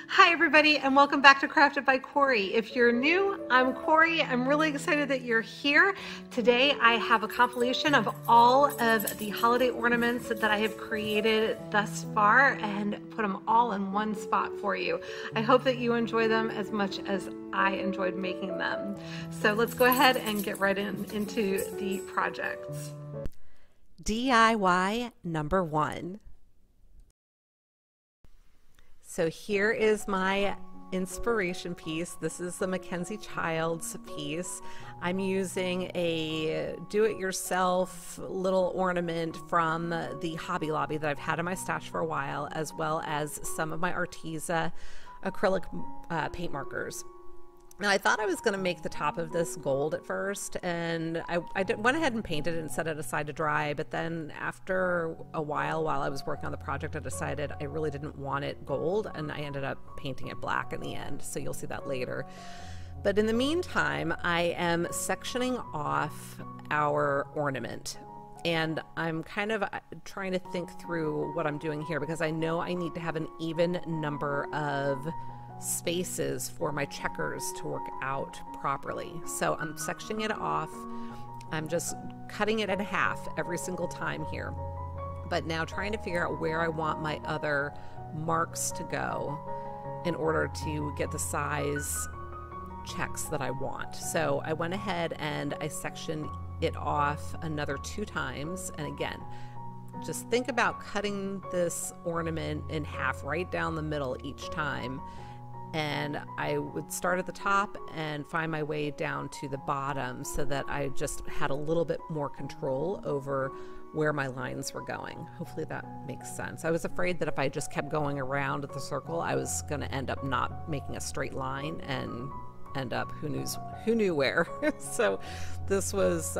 Hi everybody, and welcome back to Crafted by Corie. If you're new, I'm Corie. I'm really excited that you're here. Today I have a compilation of all of the holiday ornaments that I have created thus far and put them all in one spot for you. I hope that you enjoy them as much as I enjoyed making them. So let's go ahead and get right into the projects. DIY number 1. So here is my inspiration piece. This is the Mackenzie Child's piece. I'm using a do-it-yourself little ornament from the Hobby Lobby that I've had in my stash for a while, as well as some of my Arteza acrylic paint markers. Now, I thought I was going to make the top of this gold at first, and I went ahead and painted it and set it aside to dry, but then after a while I was working on the project, I decided I really didn't want it gold, and I ended up painting it black in the end, so you'll see that later. But in the meantime, I am sectioning off our ornament, and I'm kind of trying to think through what I'm doing here, because I know I need to have an even number of spaces for my checkers to work out properly. So I'm sectioning it off. I'm just cutting it in half every single time here, but now trying to figure out where I want my other marks to go in order to get the size checks that I want. So I went ahead and I sectioned it off another 2 times, and again, just think about cutting this ornament in half right down the middle each time. And I would start at the top and find my way down to the bottom so that I just had a little bit more control over where my lines were going. Hopefully that makes sense. I was afraid that if I just kept going around the circle, I was going to end up not making a straight line and end up who knew where. So this was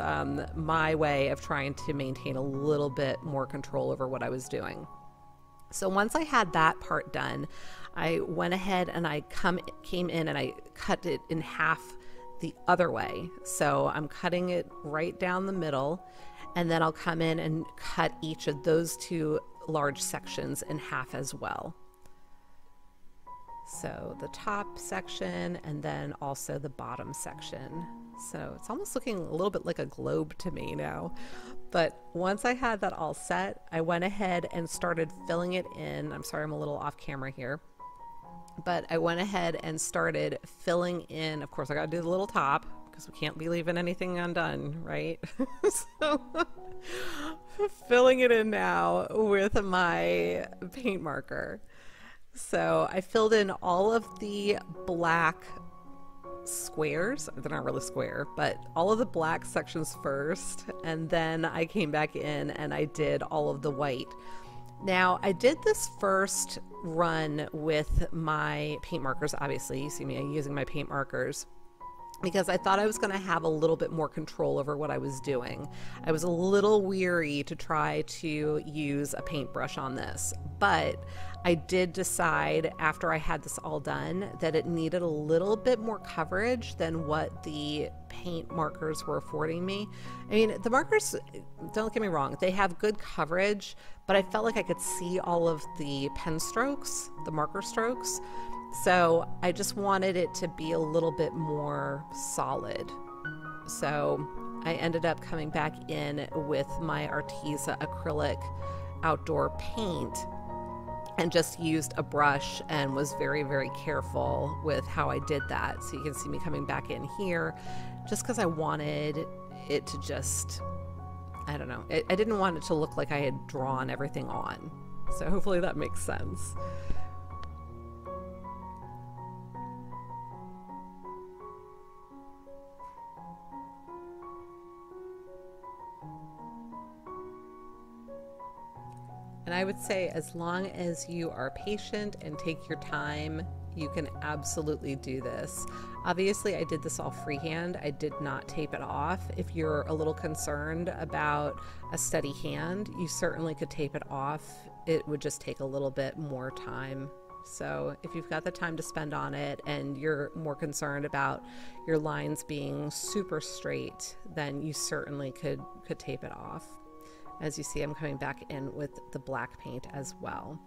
my way of trying to maintain a little bit more control over what I was doing. So once I had that part done, I went ahead and I came in and I cut it in half the other way. So I'm cutting it right down the middle, and then I'll come in and cut each of those 2 large sections in half as well. So the top section and then also the bottom section. So it's almost looking a little bit like a globe to me now. But once I had that all set, I went ahead and started filling it in. I'm sorry, I'm a little off camera here. But I went ahead and started filling in. Of course, I got to do the little top because we can't be leaving anything undone, right? So filling it in now with my paint marker. So I filled in all of the black squares. They're not really square, but all of the black sections first, and then I came back in and I did all of the white. Now I did this first run with my paint markers. Obviously you see me using my paint markers because I thought I was going to have a little bit more control over what I was doing. I was a little weary to try to use a paintbrush on this, but I did decide after I had this all done that it needed a little bit more coverage than what the paint markers were affording me. I mean, the markers, don't get me wrong, they have good coverage, but I felt like I could see all of the pen strokes, the marker strokes. So I just wanted it to be a little bit more solid. So I ended up coming back in with my Arteza acrylic outdoor paint and just used a brush and was very, very careful with how I did that. So you can see me coming back in here just because I wanted it to just, I don't know, I didn't want it to look like I had drawn everything on. So hopefully that makes sense. And I would say as long as you are patient and take your time, you can absolutely do this. Obviously, I did this all freehand. I did not tape it off. If you're a little concerned about a steady hand, you certainly could tape it off. It would just take a little bit more time. So if you've got the time to spend on it and you're more concerned about your lines being super straight, then you certainly could tape it off. As you see, I'm coming back in with the black paint as well.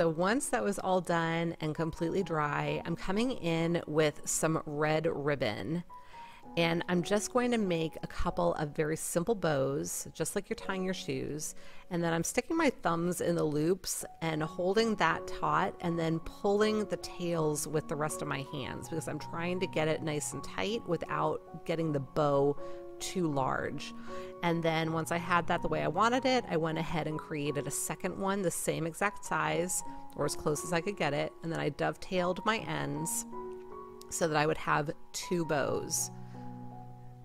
So once that was all done and completely dry, I'm coming in with some red ribbon. And I'm just going to make a couple of very simple bows, just like you're tying your shoes. And then I'm sticking my thumbs in the loops and holding that taut and then pulling the tails with the rest of my hands because I'm trying to get it nice and tight without getting the bow too large. And then once I had that the way I wanted it, I went ahead and created a second one the same exact size or as close as I could get it. And then I dovetailed my ends so that I would have two bows.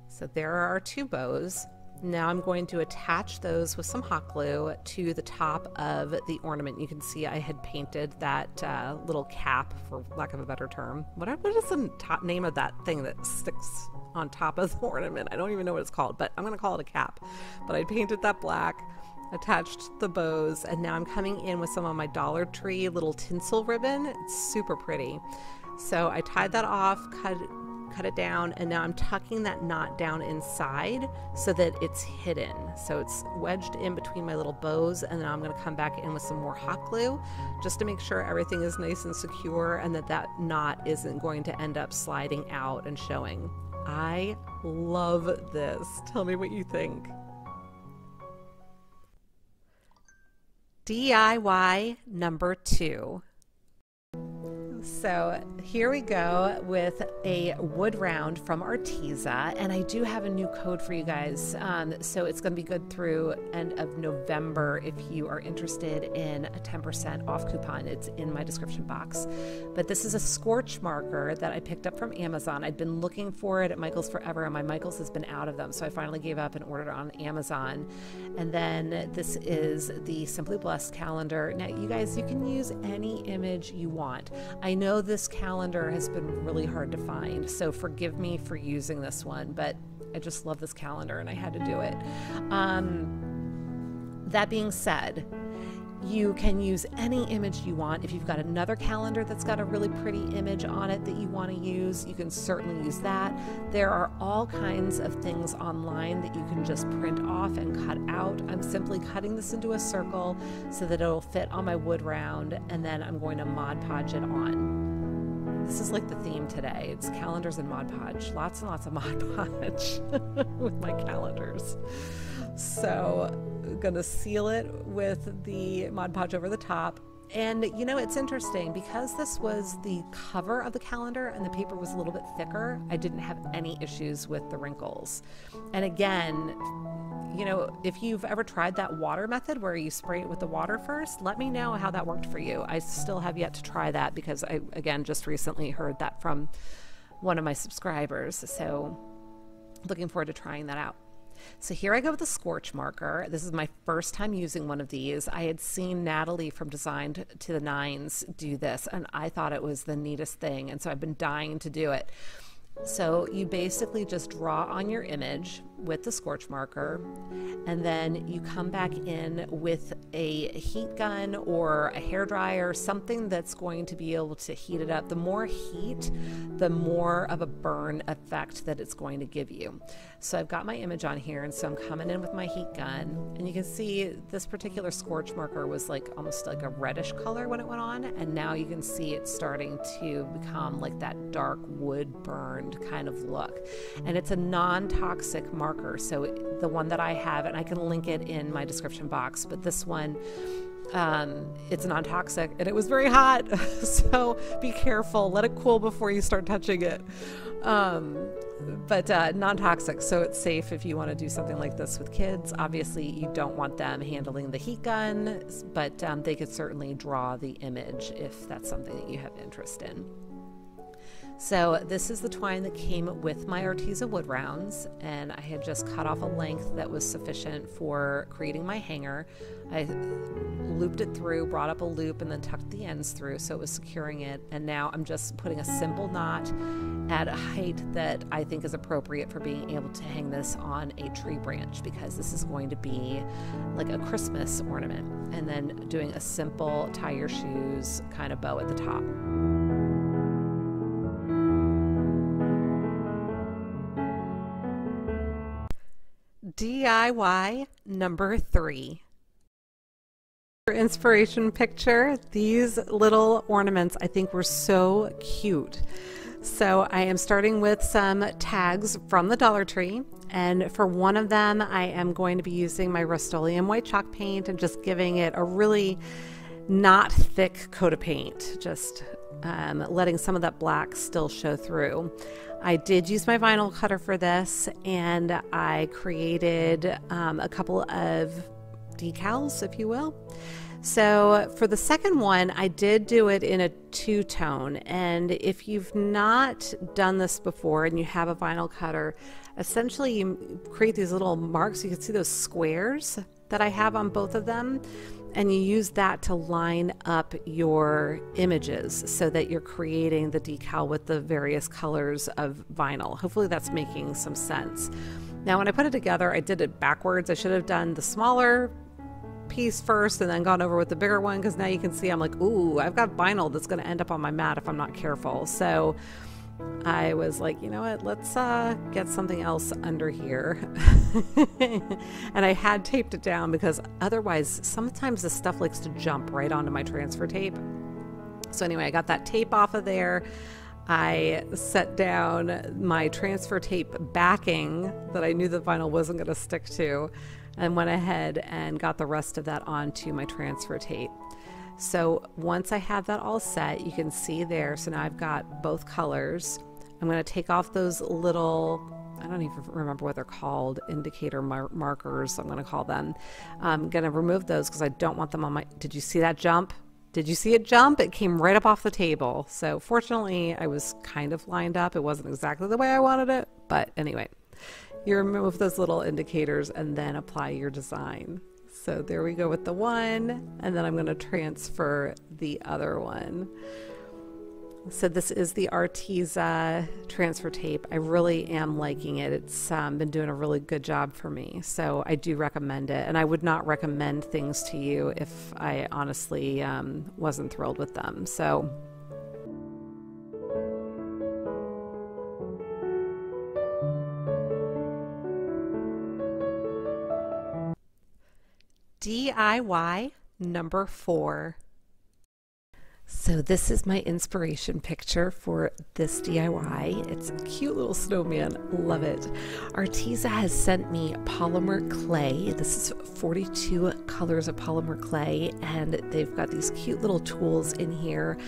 So there are our two bows. Now I'm going to attach those with some hot glue to the top of the ornament. You can see I had painted that little cap, for lack of a better term. What is the name of that thing that sticks on top of the ornament? I don't even know what it's called, but I'm going to call it a cap. But I painted that black, attached the bows, and now I'm coming in with some of my Dollar Tree little tinsel ribbon. It's super pretty. So I tied that off, cut it down, and now I'm tucking that knot down inside so that it's hidden. So it's wedged in between my little bows, and then I'm going to come back in with some more hot glue just to make sure everything is nice and secure and that knot isn't going to end up sliding out and showing. I love this. Tell me what you think. DIY number 2. So here we go with a wood round from Arteza, and I do have a new code for you guys, so it's going to be good through end of November if you are interested in a 10% off coupon. It's in my description box. But this is a scorch marker that I picked up from Amazon. I'd been looking for it at Michael's forever, and my Michael's has been out of them, so I finally gave up and ordered it on Amazon. And then this is the Simply Blessed calendar. Now you guys, you can use any image you want. I know this calendar has been really hard to find, so forgive me for using this one, but I just love this calendar and I had to do it. That being said, you can use any image you want. If you've got another calendar that's got a really pretty image on it that you want to use, you can certainly use that. There are all kinds of things online that you can just print off and cut out. I'm simply cutting this into a circle so that it'll fit on my wood round, and then I'm going to Mod Podge it on. This is like the theme today. It's calendars and Mod Podge. Lots and lots of Mod Podge with my calendars. So I'm gonna seal it with the Mod Podge over the top. And you know, it's interesting because this was the cover of the calendar and the paper was a little bit thicker, I didn't have any issues with the wrinkles. And again, you know, if you've ever tried that water method where you spray it with the water first, let me know how that worked for you. I still have yet to try that because I, again, just recently heard that from one of my subscribers. So looking forward to trying that out. So here I go with the scorch marker. This is my first time using one of these. I had seen Natalie from Designed to the Nines do this, and I thought it was the neatest thing, and so I've been dying to do it. So you basically just draw on your image with the scorch marker, and then you come back in with a heat gun or a hairdryer, something that's going to be able to heat it up. The more heat, the more of a burn effect that it's going to give you. So I've got my image on here, and so I'm coming in with my heat gun, and you can see this particular scorch marker was like almost like a reddish color when it went on, and now you can see it's starting to become like that dark wood burned kind of look. And it's a non-toxic marker, so the one that I have, and I can link it in my description box, but this one, it's non-toxic, and it was very hot, so be careful, let it cool before you start touching it. But non-toxic, so it's safe if you want to do something like this with kids. Obviously you don't want them handling the heat gun, but they could certainly draw the image if that's something that you have interest in. So this is the twine that came with my Arteza wood rounds, and I had just cut off a length that was sufficient for creating my hanger. I looped it through, brought up a loop, and then tucked the ends through so it was securing it. And now I'm just putting a simple knot at a height that I think is appropriate for being able to hang this on a tree branch, because this is going to be like a Christmas ornament. And then doing a simple tie your shoes kind of bow at the top. DIY number 3. For inspiration picture, these little ornaments I think were so cute. So I am starting with some tags from the Dollar Tree, and for one of them I am going to be using my Rust-Oleum white chalk paint and just giving it a really not thick coat of paint, just letting some of that black still show through. I did use my vinyl cutter for this, and I created a couple of decals, if you will. So for the second one, I did do it in a two-tone, and if you've not done this before and you have a vinyl cutter, essentially you create these little marks. You can see those squares that I have on both of them, and you use that to line up your images so that you're creating the decal with the various colors of vinyl. Hopefully that's making some sense. Now when I put it together, I did it backwards. I should have done the smaller piece first and then gone over with the bigger one, because now you can see I'm like, ooh, I've got vinyl that's going to end up on my mat if I'm not careful. So I was like, you know what, let's get something else under here. And I had taped it down because otherwise sometimes the stuff likes to jump right onto my transfer tape. So anyway, I got that tape off of there. I set down my transfer tape backing that I knew the vinyl wasn't going to stick to, and went ahead and got the rest of that onto my transfer tape. So once I have that all set, you can see there, so now I've got both colors. I'm going to take off those little, I don't even remember what they're called, indicator markers, I'm going to call them. I'm going to remove those because I don't want them on my, did you see that jump? Did you see it jump? It came right up off the table. So fortunately I was kind of lined up. It wasn't exactly the way I wanted it, but anyway. You remove those little indicators and then apply your design. So there we go with the one, and then I'm going to transfer the other one. So this is the Arteza transfer tape. I really am liking it. It's been doing a really good job for me. So I do recommend it, and I would not recommend things to you if I honestly wasn't thrilled with them. So DIY number 4. So this is my inspiration picture for this DIY. It's a cute little snowman. Love it. Arteza has sent me polymer clay. This is 42 colors of polymer clay, and they've got these cute little tools in here,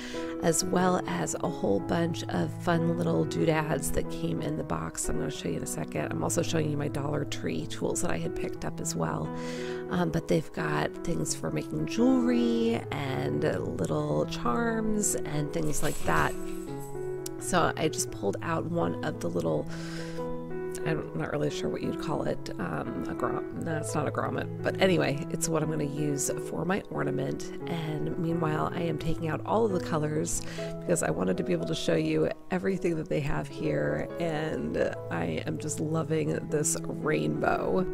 as well as a whole bunch of fun little doodads that came in the box. I'm going to show you in a second. I'm also showing you my Dollar Tree tools that I had picked up as well. But they've got things for making jewelry and little charms and things like that. So I just pulled out one of the little, I'm not really sure what you'd call it, no, it's not a grommet, but anyway, it's what I'm going to use for my ornament. And meanwhile, I am taking out all of the colors because I wanted to be able to show you everything that they have here, and I am just loving this rainbow.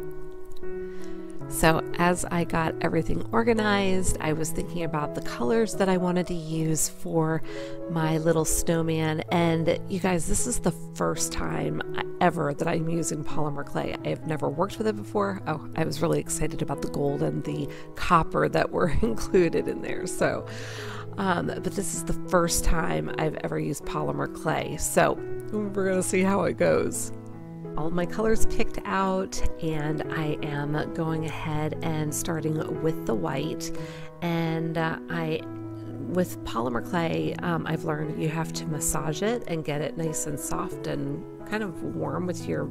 So as I got everything organized, I was thinking about the colors that I wanted to use for my little snowman. And you guys, this is the first time ever that I'm using polymer clay. I have never worked with it before. Oh, I was really excited about the gold and the copper that were included in there. So, but this is the first time I've ever used polymer clay. So we're gonna see how it goes. All my colors picked out, and I am going ahead and starting with the white. And with polymer clay, I've learned you have to massage it and get it nice and soft and kind of warm with your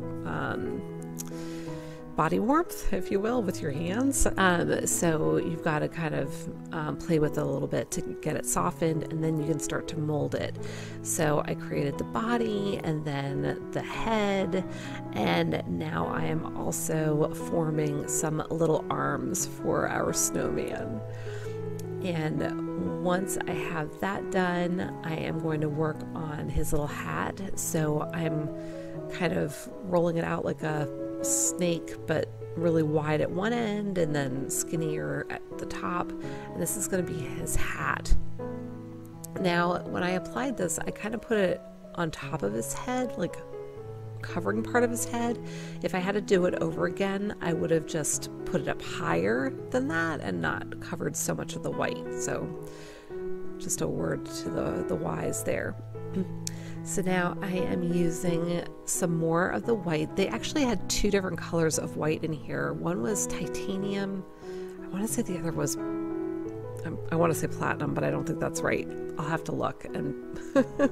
body warmth, if you will, with your hands. So you've got to kind of play with it a little bit to get it softened, and then you can start to mold it. So I created the body and then the head, and now I am also forming some little arms for our snowman. And once I have that done, I am going to work on his little hat. So I'm kind of rolling it out like a snake, but really wide at one end and then skinnier at the top. And this is going to be his hat. Now, when I applied this, I kind of put it on top of his head, like covering part of his head. If I had to do it over again, I would have just put it up higher than that and not covered so much of the white. So just a word to the wise there. So now I am using some more of the white. They actually had two different colors of white in here. One was titanium. I want to say the other was, I want to say platinum, but I don't think that's right. I'll have to look and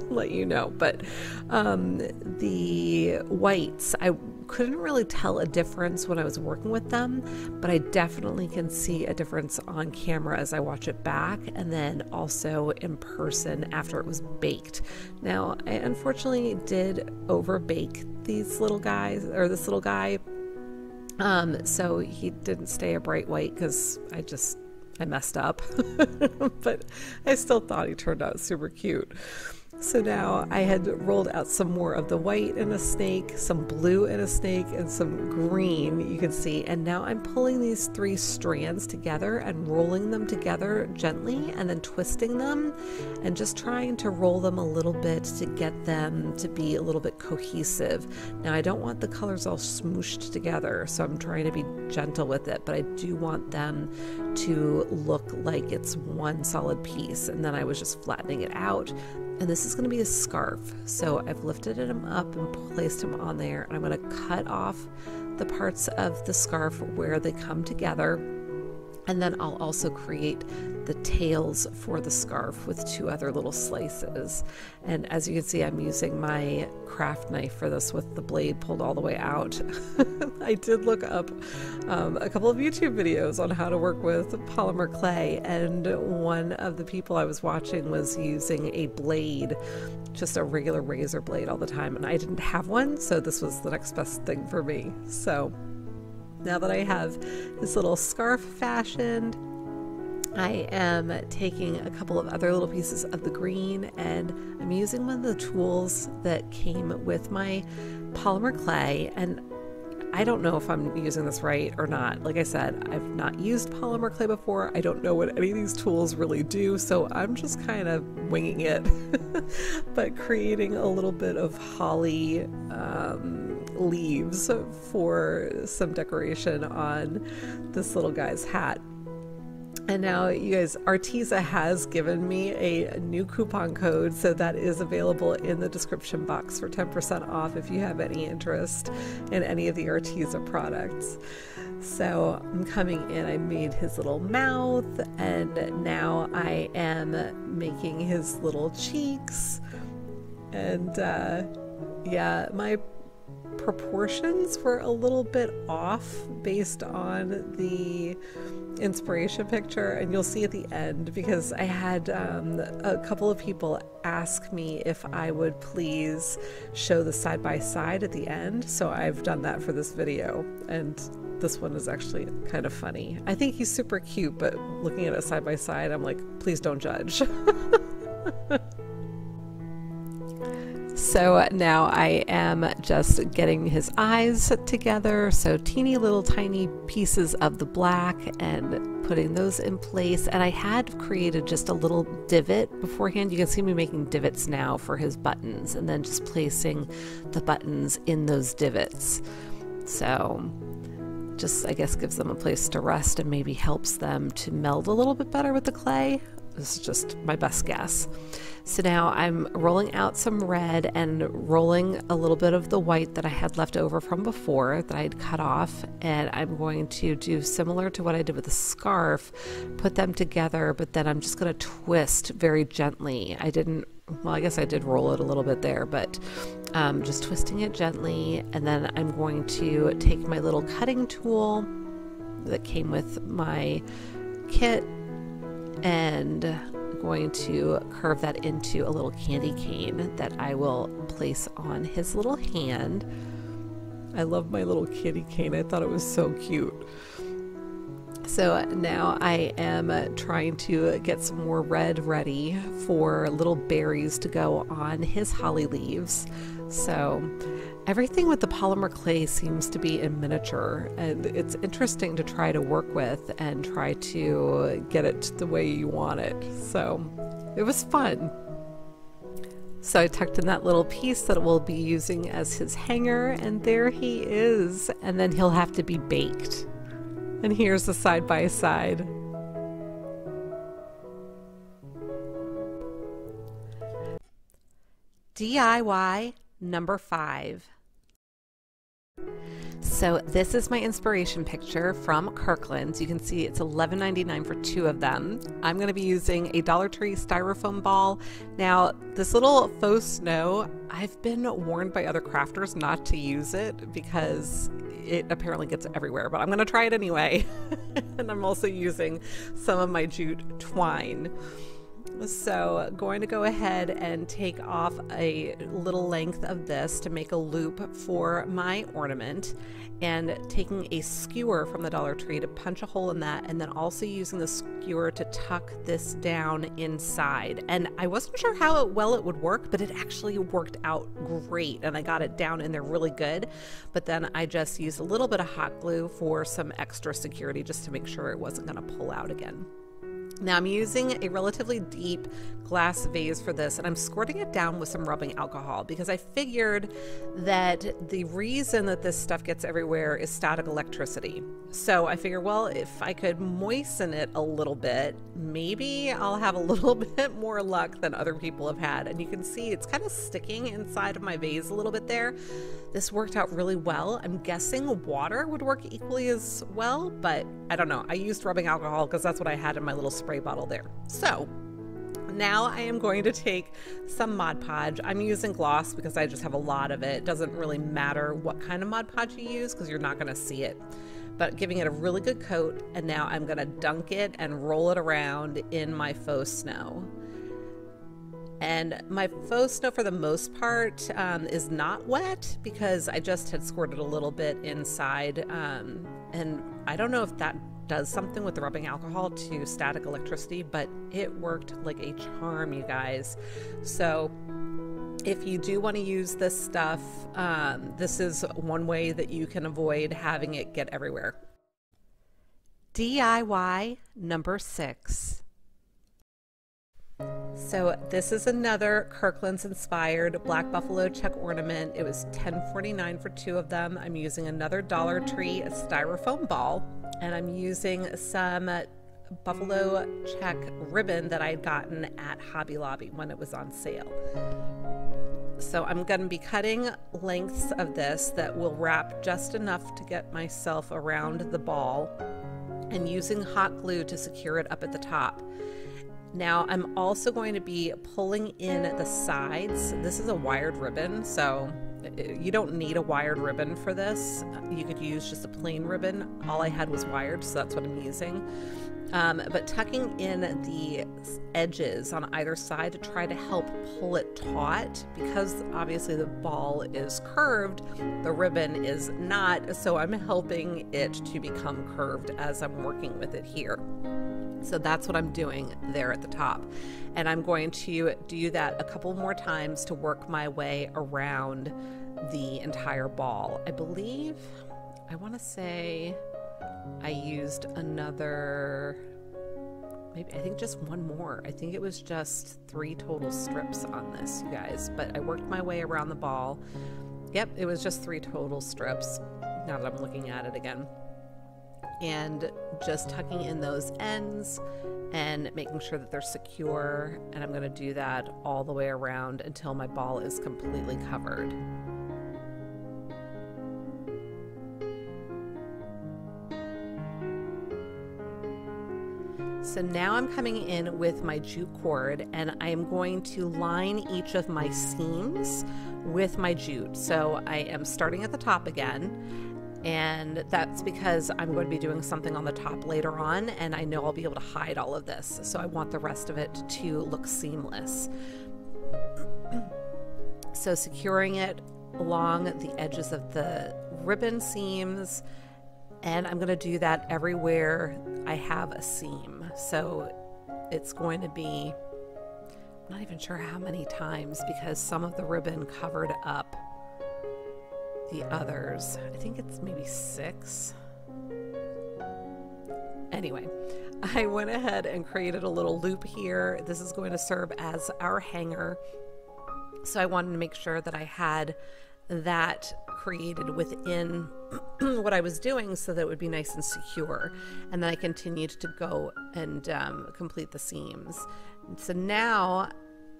let you know. But the whites, I couldn't really tell a difference when I was working with them, but I definitely can see a difference on camera as I watch it back, and then also in person after it was baked. Now, I unfortunately did over bake these little guys, or this little guy, so he didn't stay a bright white because I messed up, but I still thought he turned out super cute. So now I had rolled out some more of the white in a snake, some blue in a snake, and some green, you can see. And now I'm pulling these three strands together and rolling them together gently and then twisting them and just trying to roll them a little bit to get them to be a little bit cohesive. Now I don't want the colors all smooshed together, so I'm trying to be gentle with it, but I do want them to look like it's one solid piece. And then I was just flattening it out. And this is going to be a scarf. So I've lifted him up and placed him on there. And I'm going to cut off the parts of the scarf where they come together. And then I'll also create the tails for the scarf with two other little slices. And as you can see, I'm using my craft knife for this with the blade pulled all the way out. I did look up a couple of YouTube videos on how to work with polymer clay, and one of the people I was watching was using a blade, just a regular razor blade all the time, and I didn't have one, so this was the next best thing for me. So now that I have this little scarf fashioned, I am taking a couple of other little pieces of the green, and I'm using one of the tools that came with my polymer clay. And I don't know if I'm using this right or not. Like I said, I've not used polymer clay before. I don't know what any of these tools really do, so I'm just kind of winging it, but creating a little bit of holly leaves for some decoration on this little guy's hat. And now, you guys, Arteza has given me a new coupon code, so that is available in the description box for 10% off if you have any interest in any of the Arteza products. So I'm coming in, I made his little mouth, and now I am making his little cheeks. And yeah, my proportions were a little bit off based on the inspiration picture, and you'll see at the end, because I had a couple of people ask me if I would please show the side by side at the end, so I've done that for this video, and this one is actually kind of funny. I think he's super cute, but looking at it side by side, I'm like, please don't judge. So now I am just getting his eyes together, so teeny little tiny pieces of the black and putting those in place. And I had created just a little divot beforehand. You can see me making divots now for his buttons, and then just placing the buttons in those divots. So just, I guess, gives them a place to rest and maybe helps them to meld a little bit better with the clay. This is just my best guess. So now I'm rolling out some red and rolling a little bit of the white that I had left over from before that I had cut off, and I'm going to do similar to what I did with the scarf, put them together, but then I'm just going to twist very gently. Well, I guess I did roll it a little bit there, but just twisting it gently. And then I'm going to take my little cutting tool that came with my kit, and going to curve that into a little candy cane that I will place on his little hand. I love my little candy cane. I thought it was so cute. So now I am trying to get some more red ready for little berries to go on his holly leaves. So everything with the polymer clay seems to be in miniature, and it's interesting to try to work with and try to get it the way you want it. So it was fun. So I tucked in that little piece that we'll be using as his hanger, and there he is. And then he'll have to be baked. And here's the side by side. DIY number 5. So this is my inspiration picture from Kirkland. You can see it's $11.99 for 2 of them. I'm going to be using a Dollar Tree styrofoam ball. Now, this little faux snow, I've been warned by other crafters not to use it because it apparently gets everywhere, but I'm going to try it anyway. And I'm also using some of my jute twine. So going to go ahead and take off a little length of this to make a loop for my ornament, and taking a skewer from the Dollar Tree to punch a hole in that, and then also using the skewer to tuck this down inside. And I wasn't sure how well it would work, but it actually worked out great, and I got it down in there really good. But then I just used a little bit of hot glue for some extra security, just to make sure it wasn't going to pull out again. Now I'm using a relatively deep glass vase for this, and I'm squirting it down with some rubbing alcohol because I figured that the reason that this stuff gets everywhere is static electricity. So I figure, well, if I could moisten it a little bit, maybe I'll have a little bit more luck than other people have had. And you can see it's kind of sticking inside of my vase a little bit there. This worked out really well. I'm guessing water would work equally as well, but I don't know. I used rubbing alcohol because that's what I had in my little spray bottle there. So now I am going to take some Mod Podge. I'm using gloss because I just have a lot of it. It doesn't really matter what kind of Mod Podge you use because you're not going to see it. But giving it a really good coat, and now I'm going to dunk it and roll it around in my faux snow. And my faux snow, for the most part, is not wet because I just had squirted a little bit inside. And I don't know if that does something with the rubbing alcohol to static electricity, but it worked like a charm, you guys. So if you do want to use this stuff, this is one way that you can avoid having it get everywhere. DIY number 6. So this is another Kirkland's inspired black buffalo check ornament. It was $10.49 for 2 of them. I'm using another Dollar Tree styrofoam ball, and I'm using some buffalo check ribbon that I had gotten at Hobby Lobby when it was on sale. So I'm going to be cutting lengths of this that will wrap just enough to get myself around the ball, and using hot glue to secure it up at the top. Now I'm also going to be pulling in the sides. This is a wired ribbon, so you don't need a wired ribbon for this. You could use just a plain ribbon. All I had was wired, so that's what I'm using. But tucking in the edges on either side to try to help pull it taut, because obviously the ball is curved, the ribbon is not, so I'm helping it to become curved as I'm working with it here. So that's what I'm doing there at the top. And I'm going to do that a couple more times to work my way around the entire ball. I believe, I want to say I used another, maybe, I think just one more. I think it was just 3 total strips on this, you guys. But I worked my way around the ball. Yep, it was just 3 total strips, now that I'm looking at it again. And just tucking in those ends and making sure that they're secure. And I'm going to do that all the way around until my ball is completely covered. So now I'm coming in with my jute cord, and I am going to line each of my seams with my jute. So I am starting at the top again. And that's because I'm going to be doing something on the top later on, and I know I'll be able to hide all of this. So I want the rest of it to look seamless. So securing it along the edges of the ribbon seams, and I'm going to do that everywhere I have a seam. So it's going to be, I'm not even sure how many times, because some of the ribbon covered up the others. I think it's maybe 6. Anyway, I went ahead and created a little loop here. This is going to serve as our hanger. So I wanted to make sure that I had that created within what I was doing so that it would be nice and secure. And then I continued to go and complete the seams. So now,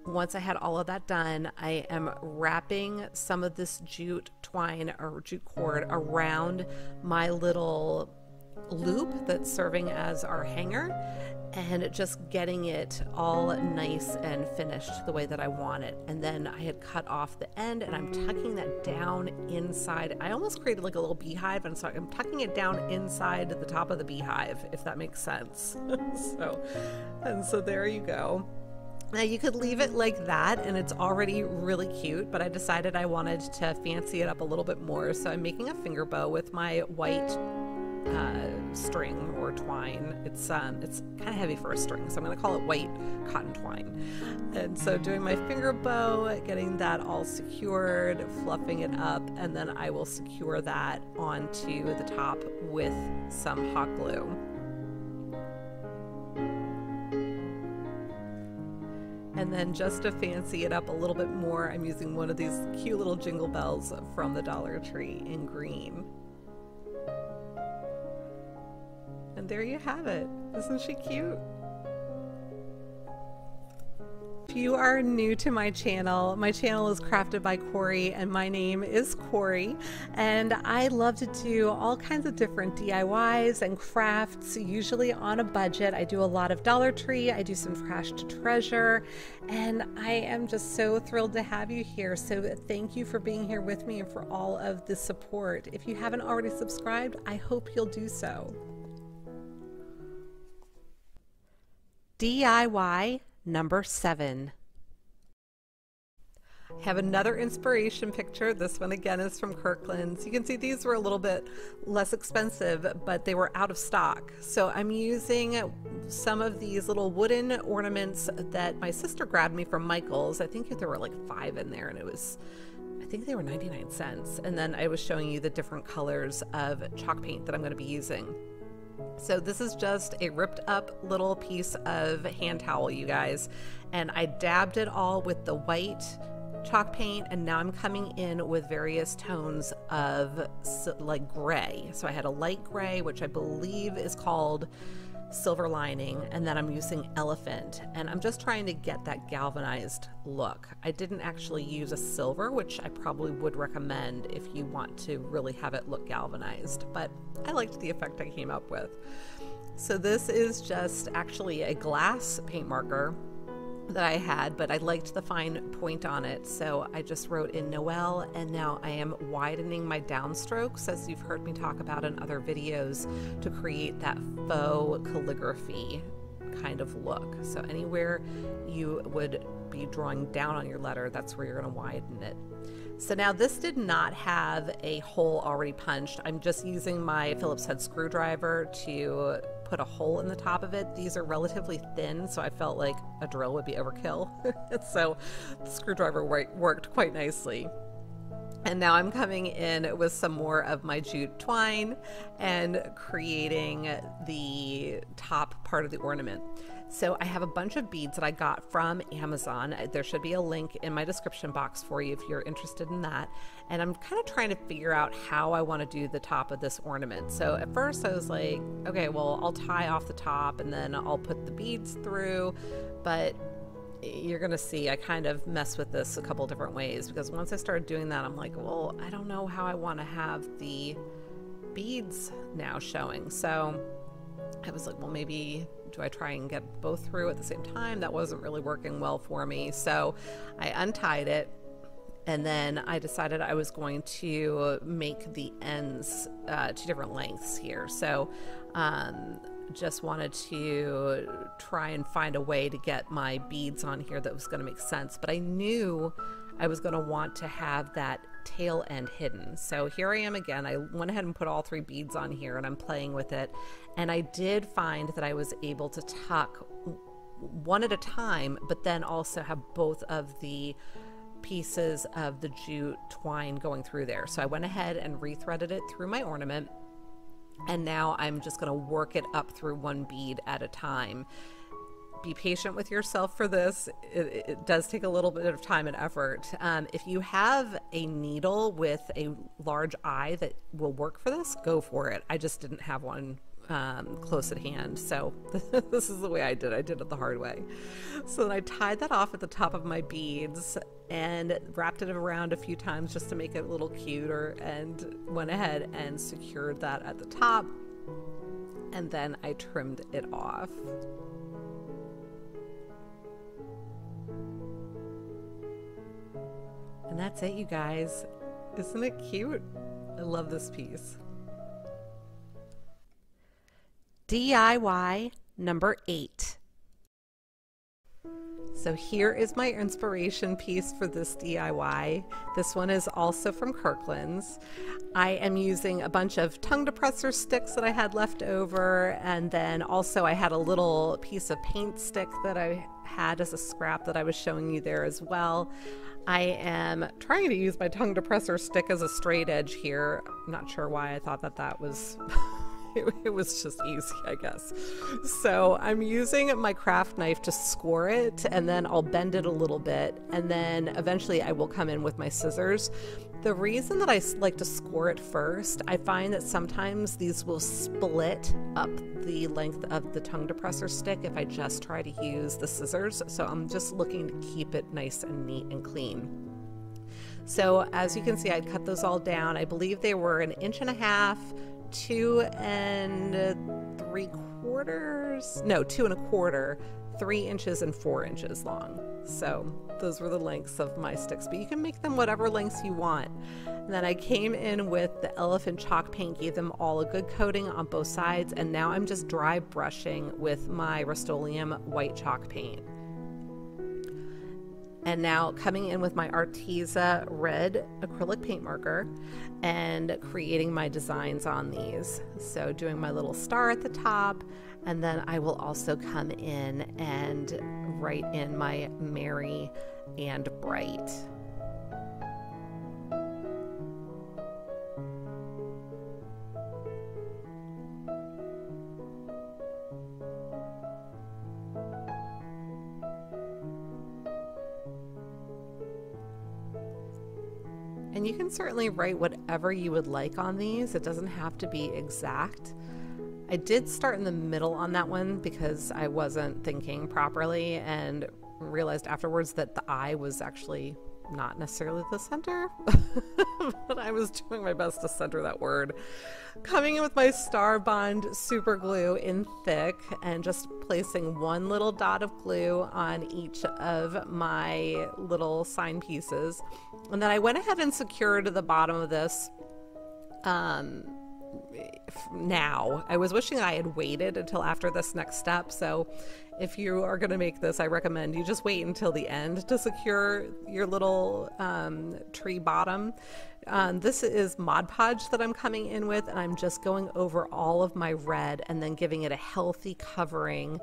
once I had all of that done, I am wrapping some of this jute twine or jute cord around my little loop that's serving as our hanger, and just getting it all nice and finished the way that I want it. And then I had cut off the end, and I'm tucking that down inside. I almost created like a little beehive, and so I'm tucking it down inside the top of the beehive, if that makes sense. So there you go. Now you could leave it like that and it's already really cute, but I decided I wanted to fancy it up a little bit more. So I'm making a finger bow with my white string or twine. It's kind of heavy for a string, so I'm going to call it white cotton twine. And so doing my finger bow, getting that all secured, fluffing it up, and then I will secure that onto the top with some hot glue. And then just to fancy it up a little bit more, I'm using one of these cute little jingle bells from the Dollar Tree in green. And there you have it. Isn't she cute? If you are new to my channel is Crafted by Corie, and my name is Corie, and I love to do all kinds of different DIYs and crafts, usually on a budget. I do a lot of Dollar Tree, I do some trash to treasure, and I am just so thrilled to have you here. So thank you for being here with me and for all of the support. If you haven't already subscribed, I hope you'll do so. DIY number 7. I have another inspiration picture. This one again is from Kirkland. You can see these were a little bit less expensive, but they were out of stock. So I'm using some of these little wooden ornaments that my sister grabbed me from Michael's. I think there were like 5 in there, and I think they were 99 cents. And then I was showing you the different colors of chalk paint that I'm going to be using. So this is just a ripped up little piece of hand towel, you guys, and I dabbed it all with the white chalk paint, and now I'm coming in with various tones of like gray. So I had a light gray, which I believe is called Silver Lining, and then I'm using Elephant, and I'm just trying to get that galvanized look. I didn't actually use a silver, which I probably would recommend if you want to really have it look galvanized, but I liked the effect I came up with. So this is just actually a glass paint marker that I had, but I liked the fine point on it, so I just wrote in Noel, and now I am widening my downstrokes, as you've heard me talk about in other videos, to create that faux calligraphy kind of look. So anywhere you would be drawing down on your letter, that's where you're going to widen it. So now this did not have a hole already punched. I'm just using my Phillips head screwdriver to put a hole in the top of it. These are relatively thin, so I felt like a drill would be overkill. So the screwdriver worked quite nicely. And now I'm coming in with some more of my jute twine and creating the top part of the ornament. So I have a bunch of beads that I got from Amazon. There should be a link in my description box for you if you're interested in that. And I'm kind of trying to figure out how I want to do the top of this ornament. So at first I was like, okay, well, I'll tie off the top and then I'll put the beads through. But you're going to see I kind of mess with this a couple different ways, because once I started doing that, I'm like, well, I don't know how I want to have the beads now showing. So I was like, well, maybe do I try and get both through at the same time? That wasn't really working well for me. So I untied it, and then I decided I was going to make the ends 2 different lengths here. So just wanted to try and find a way to get my beads on here that was going to make sense. But I knew I was going to want to have that tail end hidden. So here I am again. I went ahead and put all 3 beads on here, and I'm playing with it. And I did find that I was able to tuck one at a time, but then also have both of the pieces of the jute twine going through there. So I went ahead and rethreaded it through my ornament, and now I'm just going to work it up through 1 bead at a time be patient with yourself for this. It does take a little bit of time and effort. If you have a needle with a large eye that will work for this, go for it. I just didn't have one close at hand, so this is the way I did it the hard way. So then I tied that off at the top of my beads and wrapped it around a few times just to make it a little cuter, and went ahead and secured that at the top, and then I trimmed it off. And that's it, you guys. Isn't it cute? I love this piece. DIY number 8. So here is my inspiration piece for this DIY. This one is also from Kirkland's. I am using a bunch of tongue depressor sticks that I had left over, and then also I had a little piece of paint stick that I had as a scrap that I was showing you there as well. I am trying to use my tongue depressor stick as a straight edge here. I'm not sure why I thought that was it was just easy, I guess. So I'm using my craft knife to score it, and then I'll bend it a little bit, and then eventually I will come in with my scissors. The reason that I like to score it first, I find that sometimes these will split up the length of the tongue depressor stick if I just try to use the scissors. So I'm just looking to keep it nice and neat and clean. So as you can see, I'd cut those all down. I believe they were 1.5 inches, 2 3/4, no, 2 1/4, 3 inches and 4 inches long. So those were the lengths of my sticks, but you can make them whatever lengths you want. And then I came in with the elephant chalk paint, gave them all a good coating on both sides, and now I'm just dry brushing with my Rust-Oleum white chalk paint. And now coming in with my Arteza red acrylic paint marker and creating my designs on these. So doing my little star at the top, and then I will also come in and write in my merry and bright. And you can certainly write whatever you would like on these. It doesn't have to be exact. I did start in the middle on that one because I wasn't thinking properly and realized afterwards that the eye was actually not necessarily the center, but I was doing my best to center that word. Coming in with my Star Bond super glue in thick and just placing one little dot of glue on each of my little sign pieces. And then I went ahead and secured the bottom of this now. I was wishing I had waited until after this next step, so if you are going to make this, I recommend you just wait until the end to secure your little tree bottom. This is Mod Podge that I'm coming in with, and I'm just going over all of my red and then giving it a healthy covering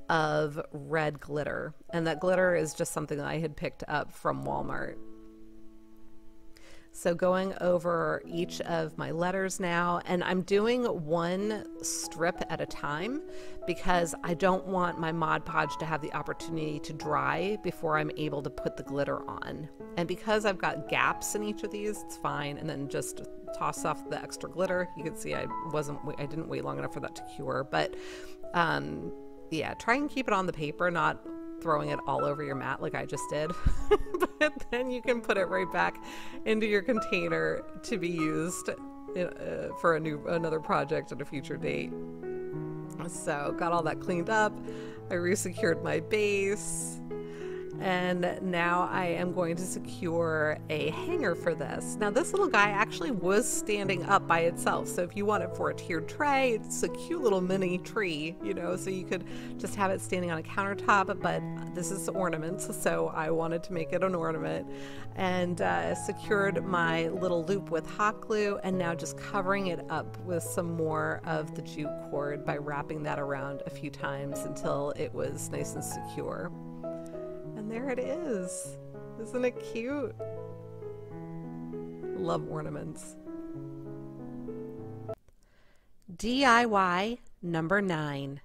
of red glitter. And that glitter is just something that I had picked up from Walmart. So going over each of my letters now, and I'm doing one strip at a time because I don't want my Mod Podge to have the opportunity to dry before I'm able to put the glitter on. And because I've got gaps in each of these, it's fine. And then just toss off the extra glitter. You can see I didn't wait long enough for that to cure, but yeah, try and keep it on the paper, not throwing it all over your mat like I just did. But then you can put it right back into your container to be used for another project at a future date. So got all that cleaned up. I resecured my base. And now I am going to secure a hanger for this. Now this little guy actually was standing up by itself. So if you want it for a tiered tray, it's a cute little mini tree, you know, so you could just have it standing on a countertop, but this is ornaments. So I wanted to make it an ornament and secured my little loop with hot glue, and now just covering it up with some more of the jute cord by wrapping that around a few times until it was nice and secure. And there it is. Isn't it cute? Love ornaments. DIY number 9.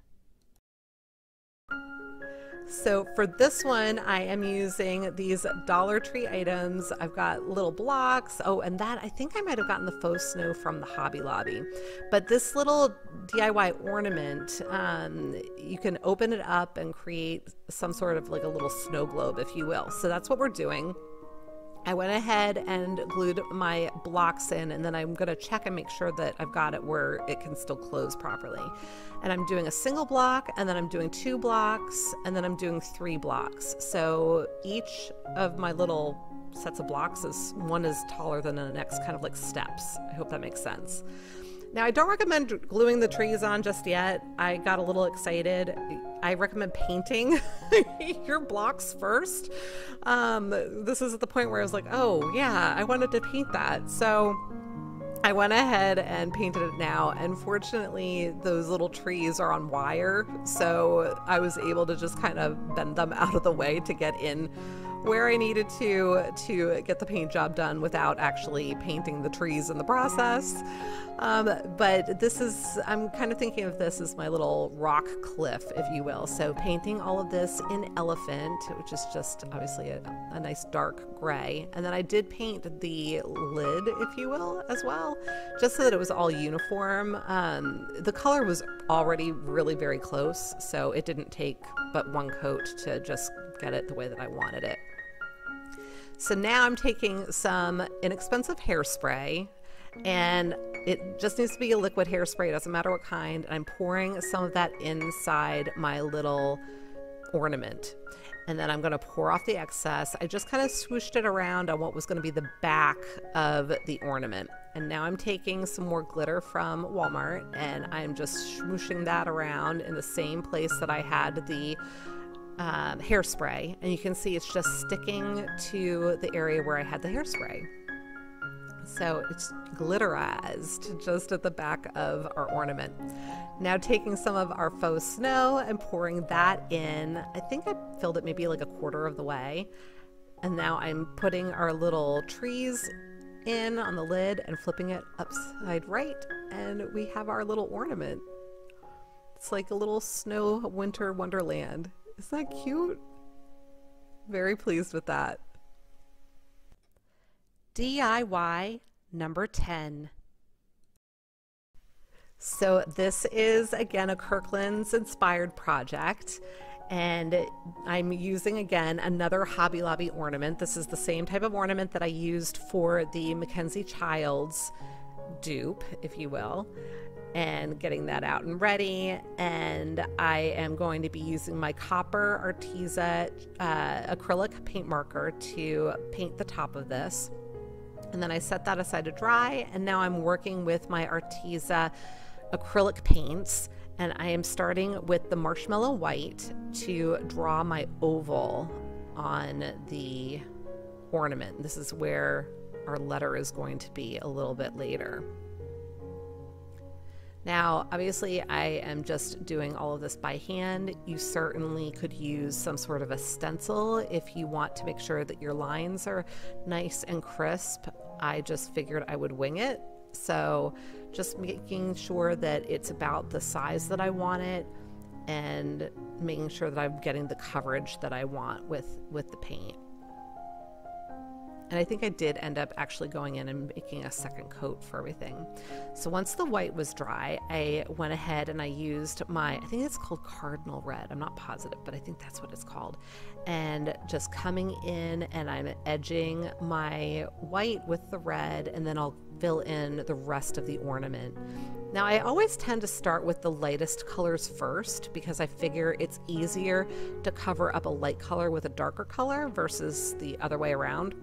So for this one, I am using these Dollar Tree items. I've got little blocks. Oh, and that, I think I might have gotten the faux snow from the Hobby Lobby. But this little DIY ornament, you can open it up and create some sort of like a little snow globe, if you will. So that's what we're doing. I went ahead and glued my blocks in, and then I'm going to check and make sure that I've got it where it can still close properly. And I'm doing a single block, and then I'm doing 2 blocks, and then I'm doing 3 blocks. So each of my little sets of blocks one is taller than the next, kind of like steps. I hope that makes sense. Now, I don't recommend gluing the trees on just yet. I got a little excited. I recommend painting your blocks first. This is at the point where I was like, oh yeah, I wanted to paint that. So I went ahead and painted it now. And fortunately, those little trees are on wire. So I was able to just kind of bend them out of the way to get in where I needed to get the paint job done without actually painting the trees in the process. But this is, I'm kind of thinking of this as my little rock cliff, if you will. So painting all of this in elephant, which is just obviously a nice dark gray. And then I did paint the lid, if you will, as well, just so that it was all uniform. The color was already really very close, so it didn't take but 1 coat to just get it the way that I wanted it. So now I'm taking some inexpensive hairspray, and it just needs to be a liquid hairspray, it doesn't matter what kind, and I'm pouring some of that inside my little ornament. And then I'm going to pour off the excess. I just kind of swooshed it around on what was going to be the back of the ornament. And now I'm taking some more glitter from Walmart, and I'm just smooshing that around in the same place that I had the hairspray, and you can see it's just sticking to the area where I had the hairspray. So it's glitterized just at the back of our ornament. Now taking some of our faux snow and pouring that in. I think I filled it maybe like 1/4 of the way. And now I'm putting our little trees in on the lid and flipping it upside right, and we have our little ornament. It's like a little snow winter wonderland. Isn't that cute? Very pleased with that. DIY number 10. So this is again a Kirkland's inspired project, and I'm using again another Hobby Lobby ornament. This is the same type of ornament that I used for the Mackenzie Child's dupe, if you will, and getting that out and ready. And I am going to be using my copper Arteza acrylic paint marker to paint the top of this. And then I set that aside to dry, and now I'm working with my Arteza acrylic paints, and I am starting with the marshmallow white to draw my oval on the ornament. This is where our letter is going to be a little bit later. Now, obviously, I am just doing all of this by hand. You certainly could use some sort of a stencil if you want to make sure that your lines are nice and crisp. I just figured I would wing it. So just making sure that it's about the size that I want it, and making sure that I'm getting the coverage that I want with the paint. And I think I did end up actually going in and making a second coat for everything. So once the white was dry, I went ahead and I used my, I think it's called Cardinal Red. I'm not positive, but I think that's what it's called. And just coming in, and I'm edging my white with the red, and then I'll fill in the rest of the ornament. Now, I always tend to start with the lightest colors first, because I figure it's easier to cover up a light color with a darker color versus the other way around.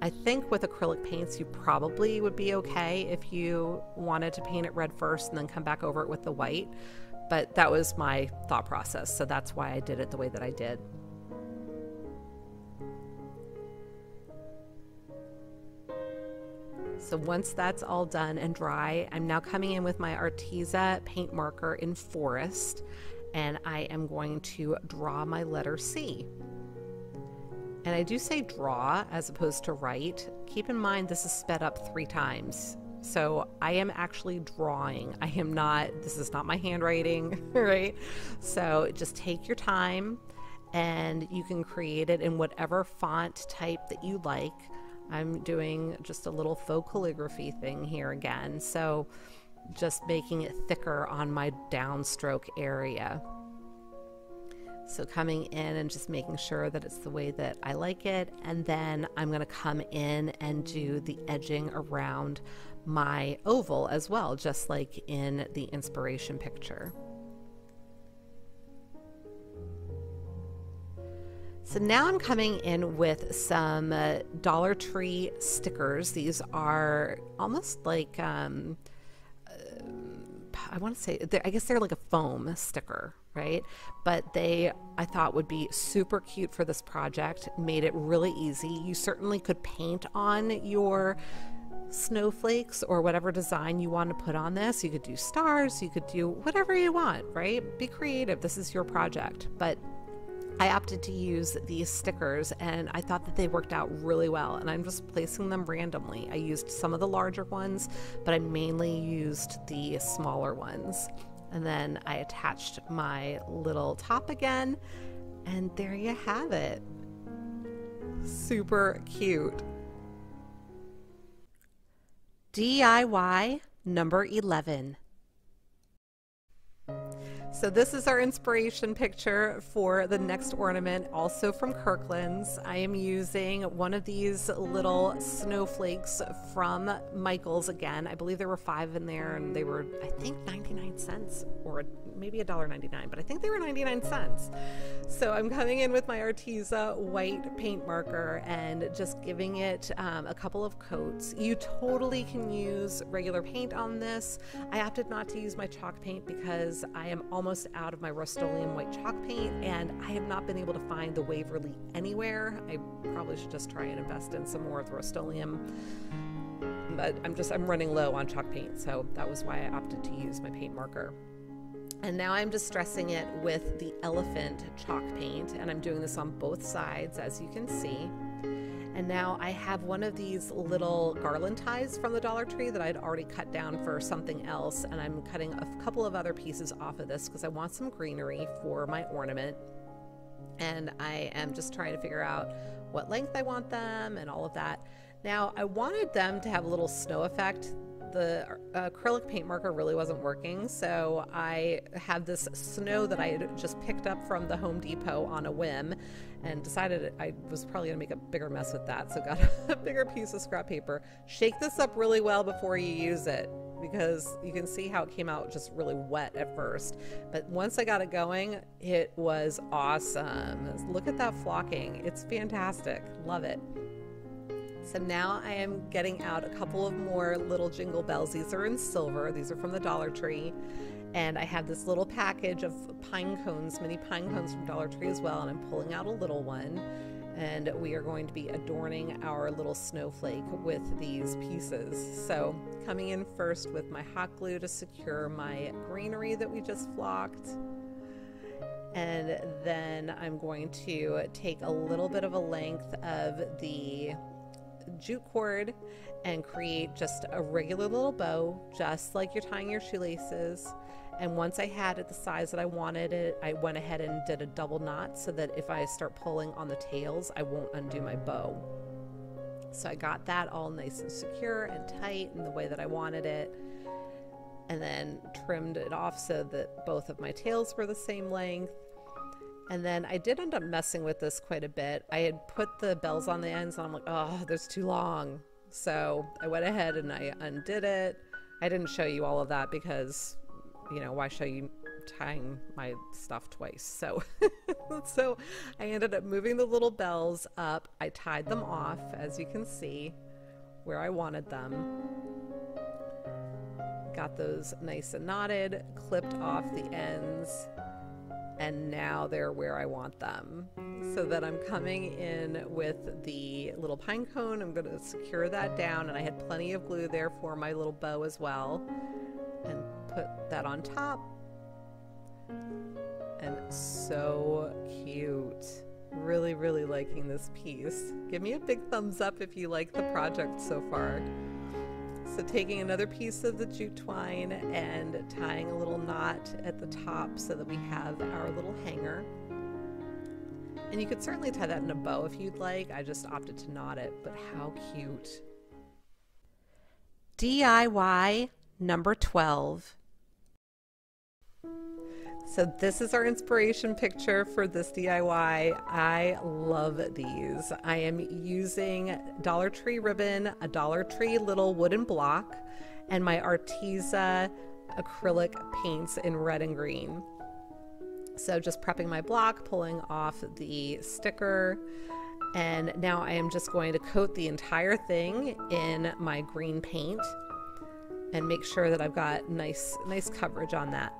I think with acrylic paints, you probably would be okay if you wanted to paint it red first and then come back over it with the white, but that was my thought process, so that's why I did it the way that I did. So once that's all done and dry, I'm now coming in with my Arteza paint marker in Forest, and I am going to draw my letter C. And I do say draw as opposed to write. Keep in mind this is sped up 3 times. So I am actually drawing. I am not, this is not my handwriting, right? So just take your time and you can create it in whatever font type that you like. I'm doing just a little faux calligraphy thing here again, so just making it thicker on my downstroke area. So coming in and just making sure that it's the way that I like it, and then I'm going to come in and do the edging around my oval as well, just like in the inspiration picture. So now I'm coming in with some Dollar Tree stickers. These are almost like, I want to say, I guess they're like a foam sticker, right? But I thought would be super cute for this project, made it really easy. You certainly could paint on your snowflakes or whatever design you want to put on this. You could do stars, you could do whatever you want, right? Be creative. This is your project. But I opted to use these stickers, and I thought that they worked out really well, and I'm just placing them randomly. I used some of the larger ones, but I mainly used the smaller ones. And then I attached my little top again, and there you have it. Super cute. DIY number 11. So this is our inspiration picture for the next ornament, also from Kirkland's. I am using one of these little snowflakes from Michael's again. I believe there were 5 in there, and they were, I think, 99 cents or maybe $1.99, but I think they were 99 cents. So I'm coming in with my Arteza white paint marker and just giving it a couple of coats. You totally can use regular paint on this. I opted not to use my chalk paint because I am almost out of my Rust-Oleum white chalk paint, and I have not been able to find the Waverly anywhere. I probably should just try and invest in some more of the Rust-Oleum, but I'm running low on chalk paint, so that was why I opted to use my paint marker. And now I'm distressing it with the elephant chalk paint, and I'm doing this on both sides, as you can see. And now I have one of these little garland ties from the Dollar Tree that I'd already cut down for something else, and I'm cutting a couple of other pieces off of this because I want some greenery for my ornament. And I am just trying to figure out what length I want them and all of that. Now, I wanted them to have a little snow effect. The acrylic paint marker really wasn't working, so I have this snow that I had just picked up from the Home Depot on a whim, and decided I was probably going to make a bigger mess with that, so got a bigger piece of scrap paper. Shake this up really well before you use it, because you can see how it came out just really wet at first, but once I got it going, it was awesome. Look at that flocking. It's fantastic. Love it. So now I am getting out a couple of more little jingle bells. These are in silver. These are from the Dollar Tree. And I have this little package of pine cones, mini pine cones from Dollar Tree as well. And I'm pulling out a little one. And we are going to be adorning our little snowflake with these pieces. So coming in first with my hot glue to secure my greenery that we just flocked. And then I'm going to take a little bit of a length of the jute cord and create just a regular little bow, just like you're tying your shoelaces. And once I had it the size that I wanted it, I went ahead and did a double knot so that if I start pulling on the tails, I won't undo my bow. So I got that all nice and secure and tight in the way that I wanted it, and then trimmed it off so that both of my tails were the same length. And then I did end up messing with this quite a bit. I had put the bells on the ends, and I'm like, oh, that's too long. So I went ahead and I undid it. I didn't show you all of that because, you know, why show you tying my stuff twice? So, so I ended up moving the little bells up. I tied them off, as you can see, where I wanted them. Got those nice and knotted, clipped off the ends, and now they're where I want them. So that I'm coming in with the little pine cone. I'm going to secure that down, and I had plenty of glue there for my little bow as well, and put that on top. And so cute. Really, really liking this piece. Give me a big thumbs up if you like the project so far. So taking another piece of the jute twine and tying a little knot at the top so that we have our little hanger. And you could certainly tie that in a bow if you'd like. I just opted to knot it, but how cute. DIY number 12. So this is our inspiration picture for this DIY. I love these. I am using Dollar Tree ribbon, a Dollar Tree little wooden block, and my Arteza acrylic paints in red and green. So just prepping my block, pulling off the sticker, and now I am just going to coat the entire thing in my green paint and make sure that I've got nice coverage on that.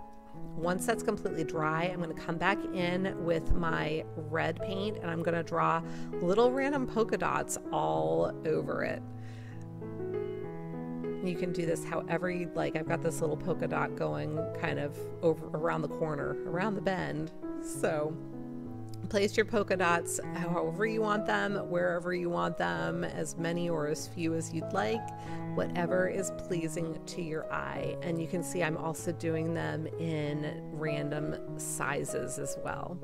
Once that's completely dry, I'm going to come back in with my red paint and I'm going to draw little random polka dots all over it. You can do this however you'd like. I've got this little polka dot going kind of over around the corner, around the bend. So place your polka dots however you want them, wherever you want them, as many or as few as you'd like, whatever is pleasing to your eye. And you can see I'm also doing them in random sizes as well.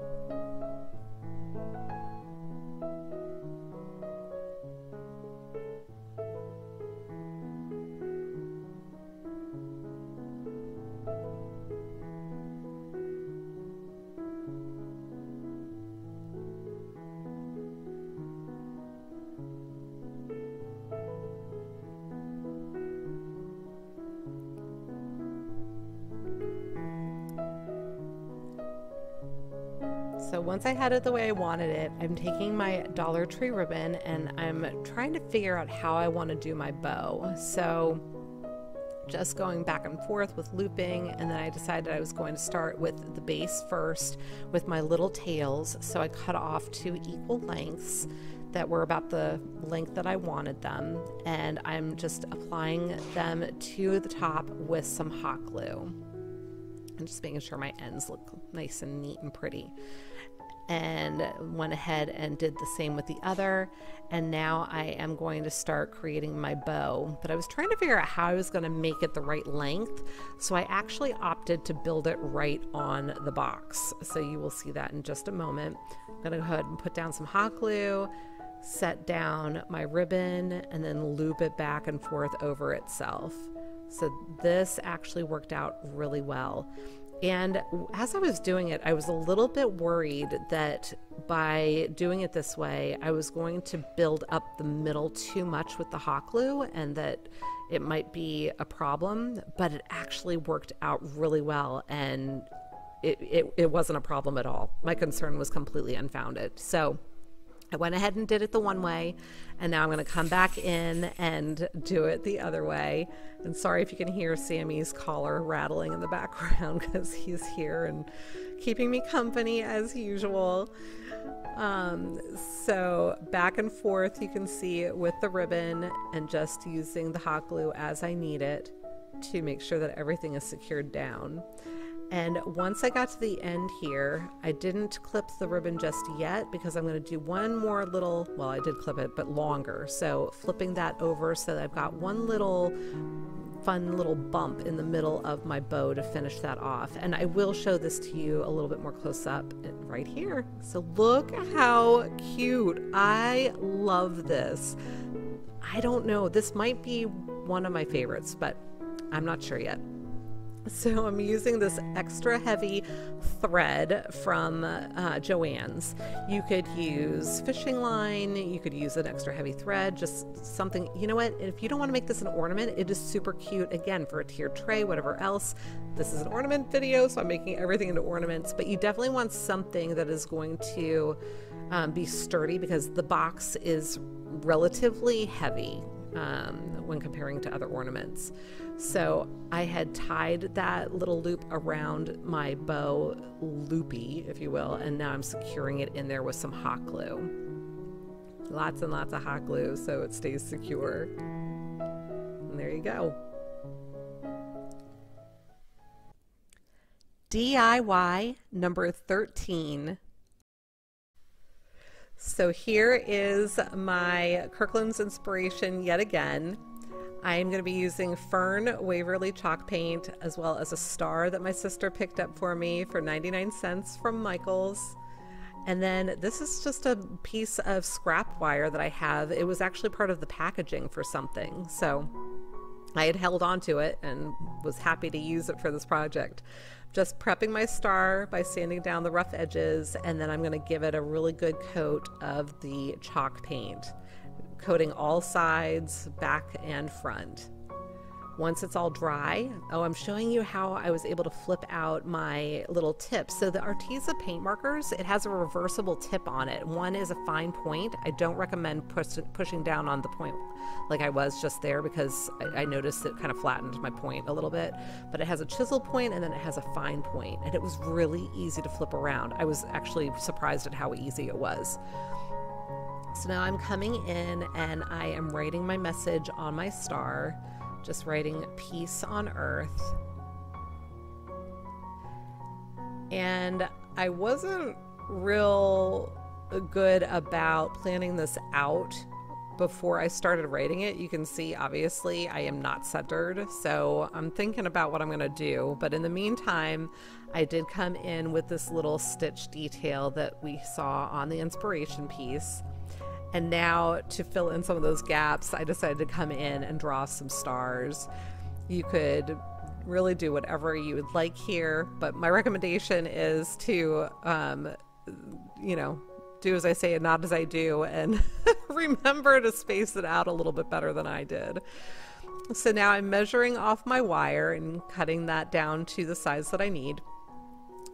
So once I had it the way I wanted it, I'm taking my Dollar Tree ribbon and I'm trying to figure out how I want to do my bow. So just going back and forth with looping, and then I decided I was going to start with the base first with my little tails. So I cut off 2 equal lengths that were about the length that I wanted them, and I'm just applying them to the top with some hot glue. I'm just making sure my ends look nice and neat and pretty. And went ahead and did the same with the other. And now I am going to start creating my bow. But I was trying to figure out how I was going to make it the right length. So I actually opted to build it right on the box. So you will see that in just a moment. I'm going to go ahead and put down some hot glue, set down my ribbon, and then loop it back and forth over itself. So this actually worked out really well. And as I was doing it, I was a little bit worried that by doing it this way, I was going to build up the middle too much with the hot glue and that it might be a problem, but it actually worked out really well, and it wasn't a problem at all. My concern was completely unfounded. So I went ahead and did it the one way, and now I'm going to come back in and do it the other way. And sorry if you can hear Sammy's collar rattling in the background because he's here and keeping me company as usual. So back and forth, you can see with the ribbon and just using the hot glue as I need it to make sure that everything is secured down. And once I got to the end here, I didn't clip the ribbon just yet because I'm going to do one more little, well, I did clip it, but longer. So flipping that over so that I've got one little fun little bump in the middle of my bow to finish that off. And I will show this to you a little bit more close up right here. So look how cute. I love this. I don't know, this might be one of my favorites, but I'm not sure yet. So I'm using this extra heavy thread from Joann's. You could use fishing line, you could use an extra heavy thread, just something, you know what, if you don't want to make this an ornament, it is super cute, again, for a tiered tray, whatever else. This is an ornament video, so I'm making everything into ornaments, but you definitely want something that is going to be sturdy because the box is relatively heavy when comparing to other ornaments. So I had tied that little loop around my bow loopy, if you will, and now I'm securing it in there with some hot glue. Lots and lots of hot glue so it stays secure. And there you go. DIY number 13. So here is my Kirkland's inspiration yet again. I am going to be using Fern Waverly chalk paint as well as a star that my sister picked up for me for 99 cents from Michael's. And then this is just a piece of scrap wire that I have. It was actually part of the packaging for something. So I had held on to it and was happy to use it for this project. Just prepping my star by sanding down the rough edges, and then I'm going to give it a really good coat of the chalk paint, coating all sides, back and front. Once it's all dry, I'm showing you how I was able to flip out my little tips. So the Arteza paint markers, it has a reversible tip on it. One is a fine point. I don't recommend pushing down on the point like I was just there, because I noticed it kind of flattened my point a little bit. But it has a chisel point and then it has a fine point, and it was really easy to flip around. I was actually surprised at how easy it was. So now I'm coming in and I am writing my message on my star. Just writing peace on earth. And I wasn't real good about planning this out before I started writing it. You can see, obviously, I am not centered, so I'm thinking about what I'm going to do. But in the meantime, I did come in with this little stitch detail that we saw on the inspiration piece. And now, to fill in some of those gaps, I decided to come in and draw some stars. You could really do whatever you would like here, but my recommendation is to, you know, do as I say and not as I do, and remember to space it out a little bit better than I did. So now I'm measuring off my wire and cutting that down to the size that I need.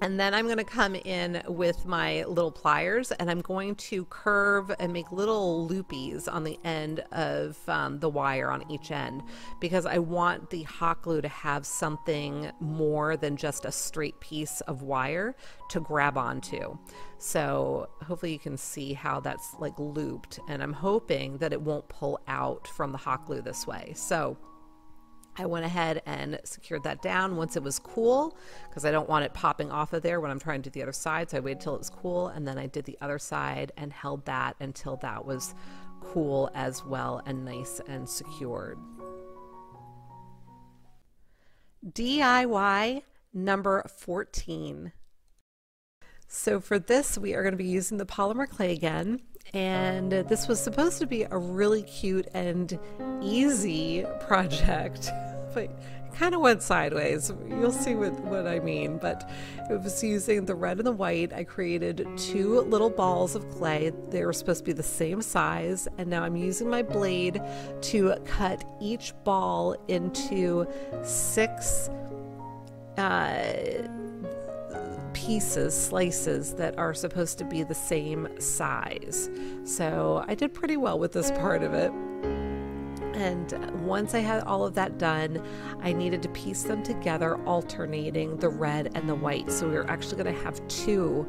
And then I'm going to come in with my little pliers, and I'm going to curve and make little loopies on the end of the wire on each end, because I want the hot glue to have something more than just a straight piece of wire to grab onto. So hopefully you can see how that's like looped, and I'm hoping that it won't pull out from the hot glue this way. So I went ahead and secured that down once it was cool, because I don't want it popping off of there when I'm trying to do the other side. So I waited till it was cool, and then I did the other side and held that until that was cool as well and nice and secured. DIY number 14. So for this, we are going to be using the polymer clay again. And this was supposed to be a really cute and easy project, but it kind of went sideways. You'll see what I mean, but it was using the red and the white. I created 2 little balls of clay. They were supposed to be the same size, and now I'm using my blade to cut each ball into 6 pieces, slices that are supposed to be the same size. So I did pretty well with this part of it. And once I had all of that done, I needed to piece them together, alternating the red and the white. So we were actually going to have 2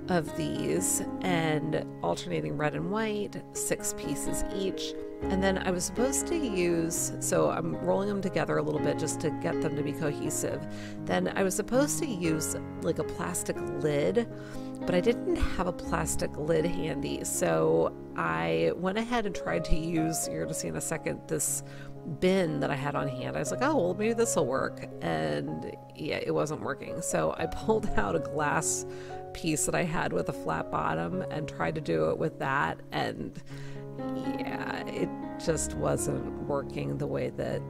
of these and alternating red and white, 6 pieces each. And then I was supposed to use, so I'm rolling them together a little bit just to get them to be cohesive. Then I was supposed to use like a plastic lid, but I didn't have a plastic lid handy. So I went ahead and tried to use, you're going to see in a second, this bin that I had on hand. I was like, oh, well, maybe this will work. And yeah, it wasn't working. So I pulled out a glass piece that I had with a flat bottom and tried to do it with that. And yeah, it just wasn't working the way that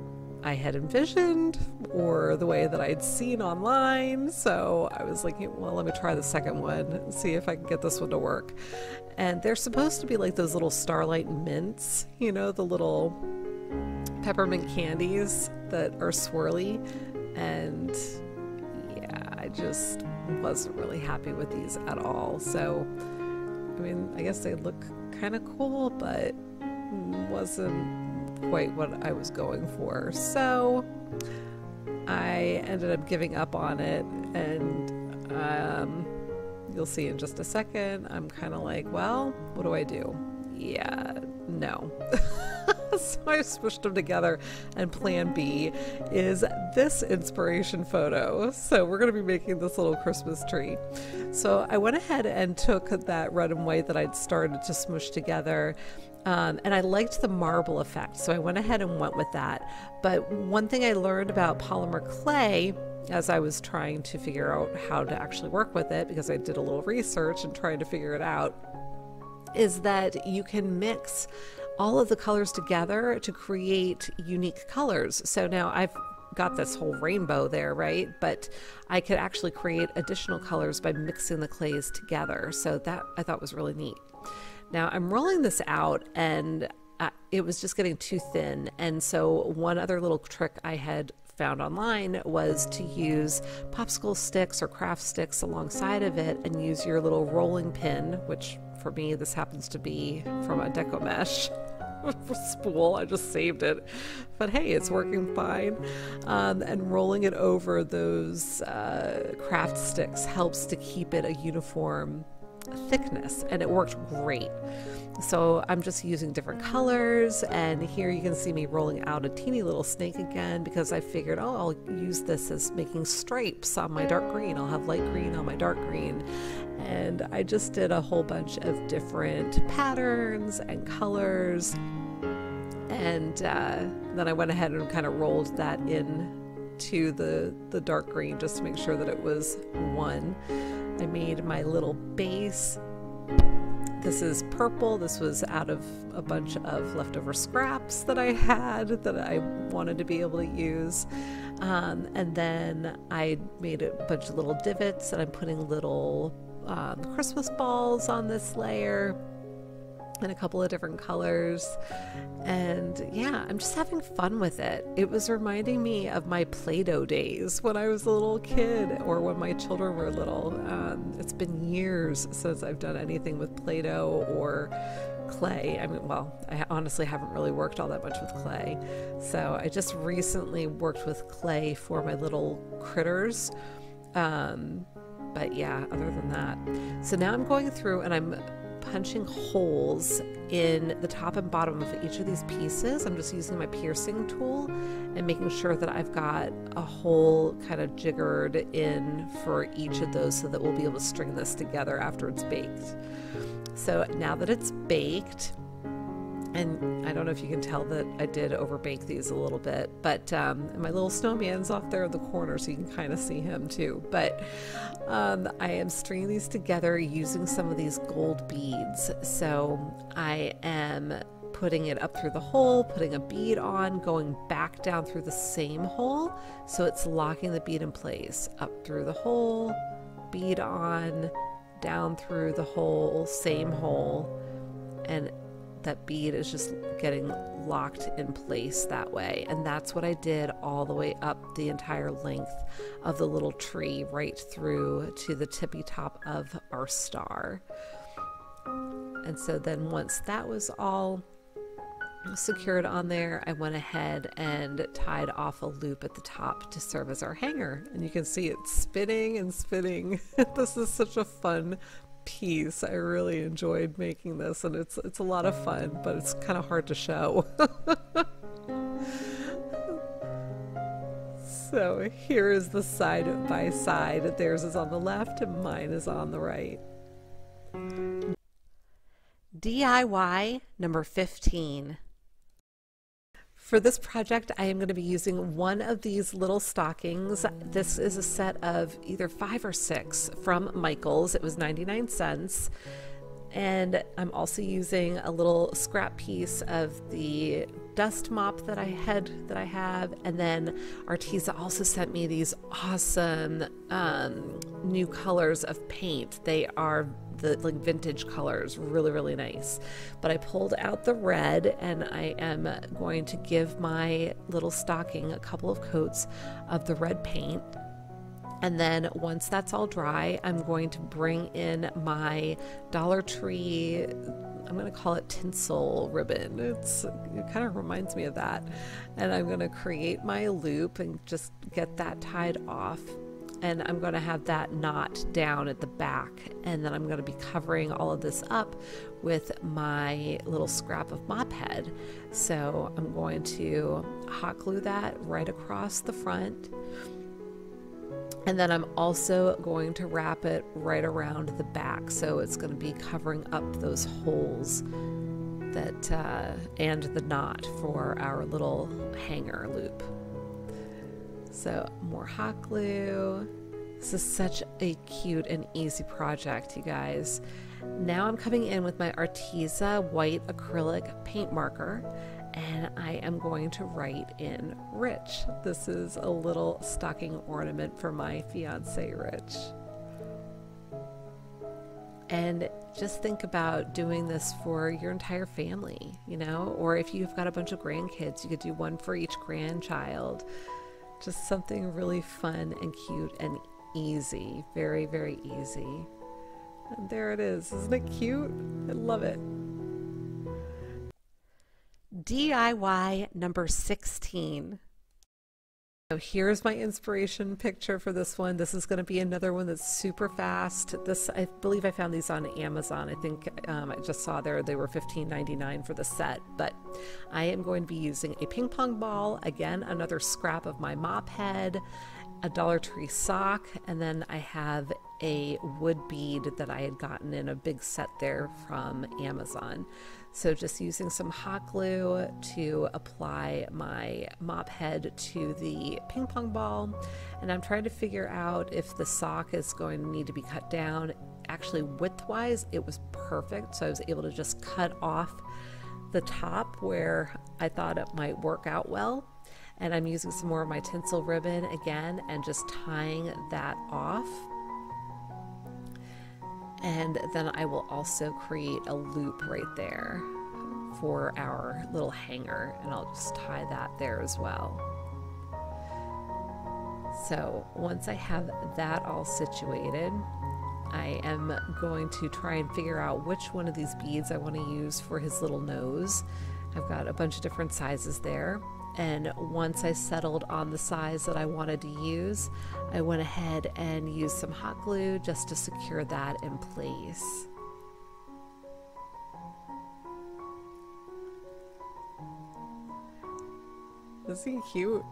I had envisioned or the way that I'd seen online. So I was like, well, let me try the second one and see if I can get this one to work. And they're supposed to be like those little Starlight mints, you know, the little peppermint candies that are swirly. And yeah, I just wasn't really happy with these at all. So, I mean, I guess they look kind of cool, but wasn't quite what I was going for. So I ended up giving up on it, and you'll see in just a second, I'm kind of like, well, what do I do? Yeah, no. So I smushed them together, and plan B is this inspiration photo. So we're going to be making this little Christmas tree. So I went ahead and took that red and white that I'd started to smush together, and I liked the marble effect, so I went ahead and went with that. But one thing I learned about polymer clay as I was trying to figure out how to actually work with it, because I did a little research and trying to figure it out, is that you can mix all of the colors together to create unique colors. So now I've got this whole rainbow there, right? But I could actually create additional colors by mixing the clays together. So that I thought was really neat. Now I'm rolling this out, and it was just getting too thin. And so one other little trick I had found online was to use popsicle sticks or craft sticks alongside of it and use your little rolling pin, which for me this happens to be from a deco mesh spool. I just saved it, but hey, it's working fine. And rolling it over those craft sticks helps to keep it a uniform thickness, and it worked great. So I'm just using different colors, and here you can see me rolling out a teeny little snake again, because I figured, oh, I'll use this as making stripes on my dark green. I'll have light green on my dark green. And I just did a whole bunch of different patterns and colors, and then I went ahead and kind of rolled that in to the dark green just to make sure that it was one. I made my little base. This is purple. This was out of a bunch of leftover scraps that I had that I wanted to be able to use. And then I made a bunch of little divots, and I'm putting little Christmas balls on this layer in a couple of different colors. And yeah, I'm just having fun with it. It was reminding me of my Play-Doh days when I was a little kid, or when my children were little. It's been years since I've done anything with Play-Doh or clay. I mean, well, I honestly haven't really worked all that much with clay. So I just recently worked with clay for my little critters. But yeah, other than that. So now I'm going through and I'm punching holes in the top and bottom of each of these pieces. I'm just using my piercing tool and making sure that I've got a hole kind of jiggered in for each of those, so that we'll be able to string this together after it's baked. So now that it's baked, and I don't know if you can tell that I did overbake these a little bit, but my little snowman's off there in the corner, so you can kind of see him too. But I am stringing these together using some of these gold beads. So I am putting it up through the hole, putting a bead on, going back down through the same hole, so it's locking the bead in place. Up through the hole, bead on, down through the hole, same hole, and that bead is just getting locked in place that way. And that's what I did all the way up the entire length of the little tree, right through to the tippy top of our star. And so then once that was all secured on there, I went ahead and tied off a loop at the top to serve as our hanger. And you can see it spinning and spinning. This is such a fun piece. I really enjoyed making this, and it's a lot of fun, but it's kind of hard to show. So here is the side by side. Theirs is on the left and mine is on the right. DIY number 15. For this project, I am going to be using one of these little stockings. This is a set of either 5 or 6 from Michael's. It was 99 cents. And I'm also using a little scrap piece of the dust mop that I have. And then Arteza also sent me these awesome new colors of paint. They are the like vintage colors, really, really nice. But I pulled out the red, and I am going to give my little stocking a couple of coats of the red paint. And then once that's all dry, I'm going to bring in my Dollar Tree, I'm going to call it tinsel ribbon. It kind of reminds me of that. And I'm going to create my loop and just get that tied off. And I'm going to have that knot down at the back. And then I'm going to be covering all of this up with my little scrap of mop head. So I'm going to hot glue that right across the front. And then I'm also going to wrap it right around the back. So it's going to be covering up those holes that and the knot for our little hanger loop. So more hot glue. This is such a cute and easy project, you guys. Now I'm coming in with my Arteza white acrylic paint marker, and I am going to write in Rich. This is a little stocking ornament for my fiance, Rich. And just think about doing this for your entire family, you know, or if you've got a bunch of grandkids, you could do one for each grandchild. Just something really fun and cute and easy. Very, very easy. And there it is. Isn't it cute? I love it. DIY number 16. So here's my inspiration picture for this one. This is going to be another one that's super fast. This, I believe I found these on Amazon. I think I just saw there they were $15.99 for the set, but I am going to be using a ping pong ball, again another scrap of my mop head, a Dollar Tree sock, and then I have a wood bead that I had gotten in a big set there from Amazon. So just using some hot glue to apply my mop head to the ping pong ball, and I'm trying to figure out if the sock is going to need to be cut down. Actually, width-wise, it was perfect, so I was able to just cut off the top where I thought it might work out well. And I'm using some more of my tinsel ribbon again and just tying that off. And then I will also create a loop right there for our little hanger, and I'll just tie that there as well. So once I have that all situated, I am going to try and figure out which one of these beads I want to use for his little nose. I've got a bunch of different sizes there. And once I settled on the size that I wanted to use, I went ahead and used some hot glue just to secure that in place. Isn't he cute?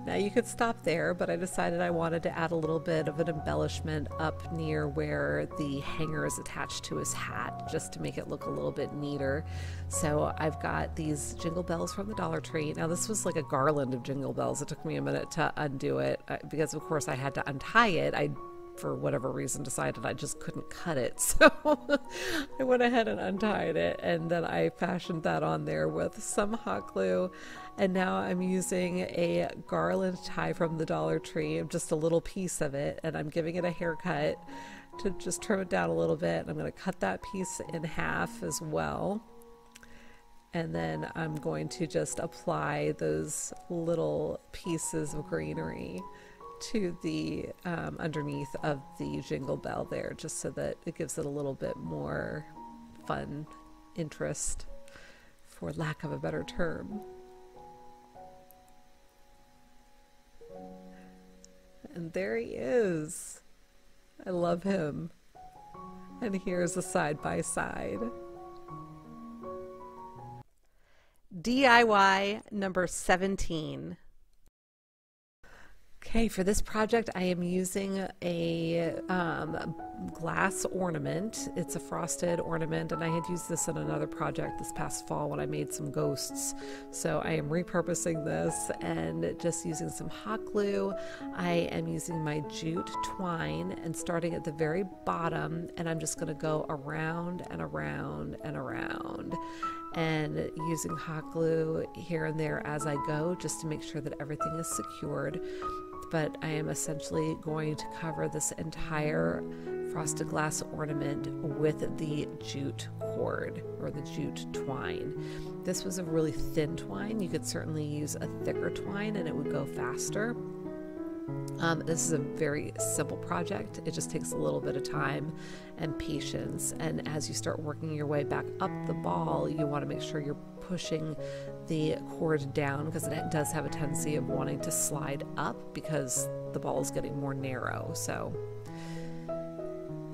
Now you could stop there, but I decided I wanted to add a little bit of an embellishment up near where the hanger is attached to his hat, just to make it look a little bit neater. So I've got these jingle bells from the Dollar Tree. Now this was like a garland of jingle bells. It took me a minute to undo it because of course I had to untie it. I, for whatever reason, decided I just couldn't cut it. So I went ahead and untied it, and then I fashioned that on there with some hot glue. And now I'm using a garland tie from the Dollar Tree, just a little piece of it, and I'm giving it a haircut to just trim it down a little bit. I'm going to cut that piece in half as well. And then I'm going to just apply those little pieces of greenery to the underneath of the jingle bell there, just so that it gives it a little bit more fun interest, for lack of a better term. And there he is. I love him. And here's a side-by-side. DIY number 17. Okay, for this project I am using a glass ornament. It's a frosted ornament, and I had used this in another project this past fall when I made some ghosts. So I am repurposing this and just using some hot glue. I am using my jute twine and starting at the very bottom, and I'm just going to go around and around and around, and using hot glue here and there as I go, just to make sure that everything is secured. But I am essentially going to cover this entire frosted glass ornament with the jute cord, or the jute twine. This was a really thin twine. You could certainly use a thicker twine and it would go faster. This is a very simple project. It just takes a little bit of time and patience, and as you start working your way back up the ball, you want to make sure you're pushing the cord down, because it does have a tendency of wanting to slide up because the ball is getting more narrow. So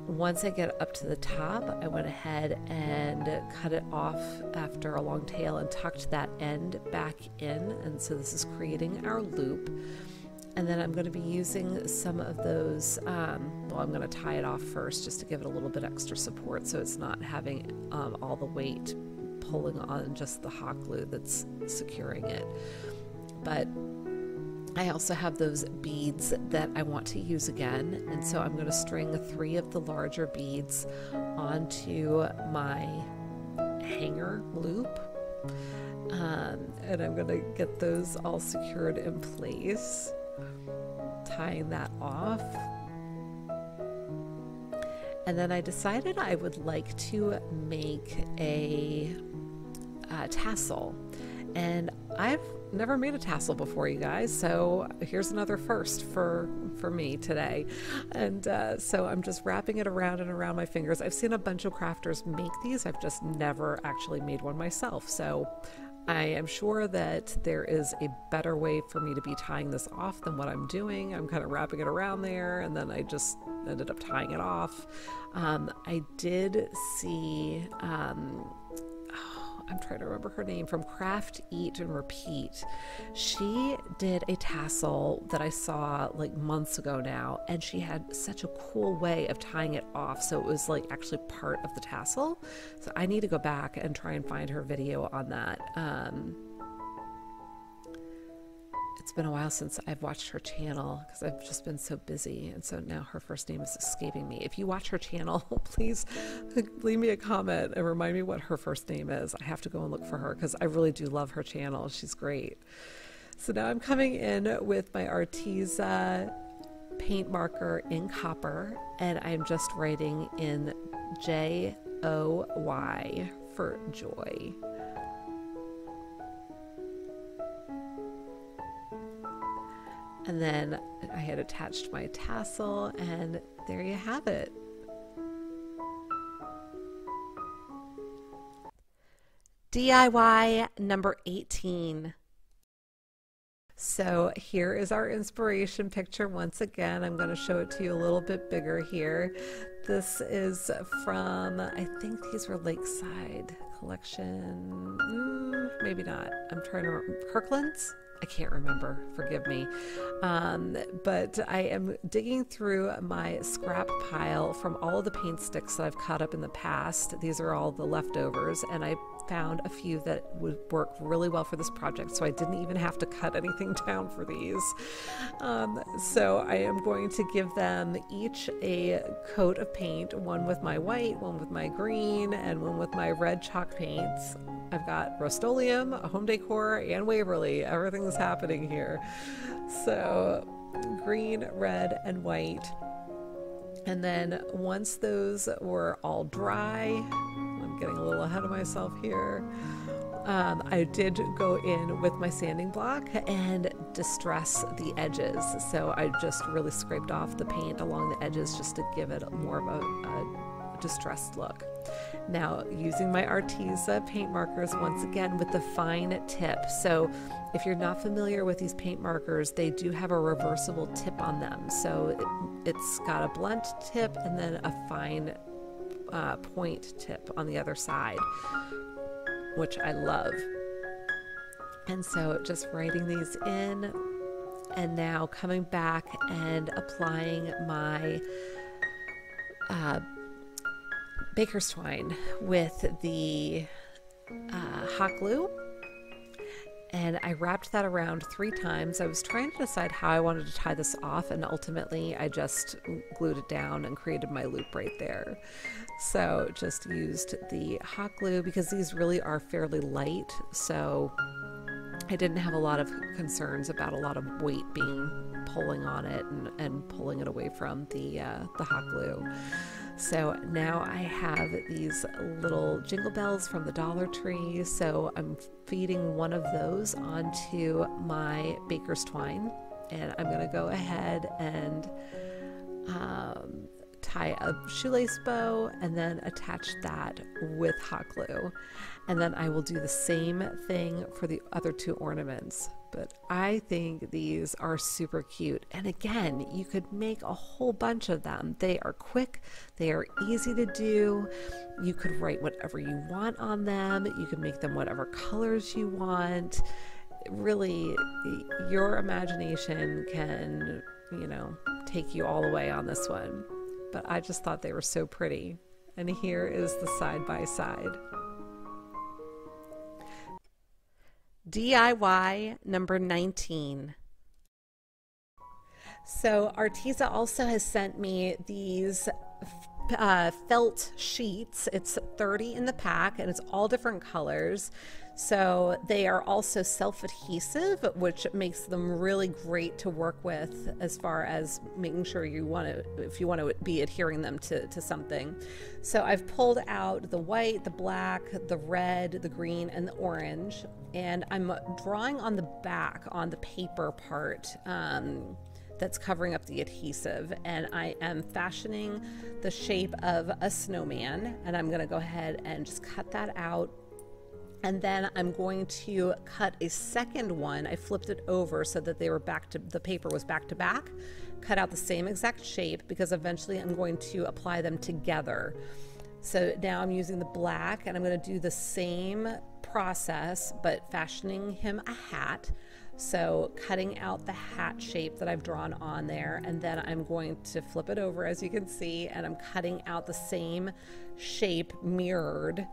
once I get up to the top, I went ahead and cut it off after a long tail and tucked that end back in, and so this is creating our loop. And then I'm going to be using some of those, well, I'm going to tie it off first just to give it a little bit extra support, so it's not having all the weight pulling on just the hot glue that's securing it. But I also have those beads that I want to use again, and so I'm going to string 3 of the larger beads onto my hanger loop, and I'm going to get those all secured in place, tying that off. And then I decided I would like to make a tassel, and I've never made a tassel before, you guys, so here's another first for me today. And so I'm just wrapping it around and around my fingers. I've seen a bunch of crafters make these. I've just never actually made one myself, so I am sure that there is a better way for me to be tying this off than what I'm doing. I'm kind of wrapping it around there, and then I just ended up tying it off. I did see I'm trying to remember her name, from Craft, Eat, and Repeat. She did a tassel that I saw like months ago now, and she had such a cool way of tying it off, so it was like actually part of the tassel. So I need to go back and try and find her video on that. It's been a while since I've watched her channel because I've just been so busy, and so now her first name is escaping me. If you watch her channel, please leave me a comment and remind me what her first name is. I have to go and look for her because I really do love her channel. She's great. So now I'm coming in with my Arteza paint marker in copper, and I'm just writing in Joy for joy. And then I had attached my tassel, and there you have it. DIY number 18. So here is our inspiration picture. Once again, I'm going to show it to you a little bit bigger here. This is from, I think these were Lakeside Collection. Maybe not. I'm trying to remember. Kirkland's? I can't remember, forgive me. But I am digging through my scrap pile from all of the paint sticks that I've cut up in the past. These are all the leftovers, and I found a few that would work really well for this project, so I didn't even have to cut anything down for these. So I am going to give them each a coat of paint, one with my white, one with my green, and one with my red chalk paints. I've got Rust-Oleum, Home Decor, and Waverly. Everything's happening here. So green, red, and white. And then once those were all dry, I'm getting a little ahead of myself here, I did go in with my sanding block and distress the edges. So I just really scraped off the paint along the edges just to give it more of a distressed look. Now, using my Arteza paint markers once again with the fine tip. So if you're not familiar with these paint markers, they do have a reversible tip on them. So it's got a blunt tip and then a fine point tip on the other side, which I love. And so just writing these in, and now coming back and applying my baker's twine with the hot glue, and I wrapped that around 3 times. I was trying to decide how I wanted to tie this off, and ultimately I just glued it down and created my loop right there. So just used the hot glue because these really are fairly light, so I didn't have a lot of concerns about a lot of weight pulling on it and pulling it away from the hot glue. So now I have these little jingle bells from the Dollar Tree, so I'm feeding one of those onto my baker's twine, and I'm going to go ahead and tie a shoelace bow and then attach that with hot glue. And then I will do the same thing for the other 2 ornaments. But I think these are super cute. And again, you could make a whole bunch of them. They are quick, they are easy to do. You could write whatever you want on them. You can make them whatever colors you want. Really, your imagination can, take you all the way on this one. But I just thought they were so pretty. And here is the side-by-side. DIY number 19. So Arteza also has sent me these felt sheets. It's 30 in the pack and it's all different colors. So they are also self-adhesive, which makes them really great to work with as far as making sure if you want to be adhering them to something. So I've pulled out the white, the black, the red, the green, and the orange, and I'm drawing on the back on the paper part that's covering up the adhesive, and I am fashioning the shape of a snowman, and I'm going to go ahead and just cut that out. And then I'm going to cut a second one. I flipped it over so that they were the paper was back to back, cut out the same exact shape, because eventually I'm going to apply them together. So now I'm using the black, and I'm going to do the same process but fashioning him a hat. So cutting out the hat shape that I've drawn on there, and then I'm going to flip it over, as you can see, and I'm cutting out the same shape mirrored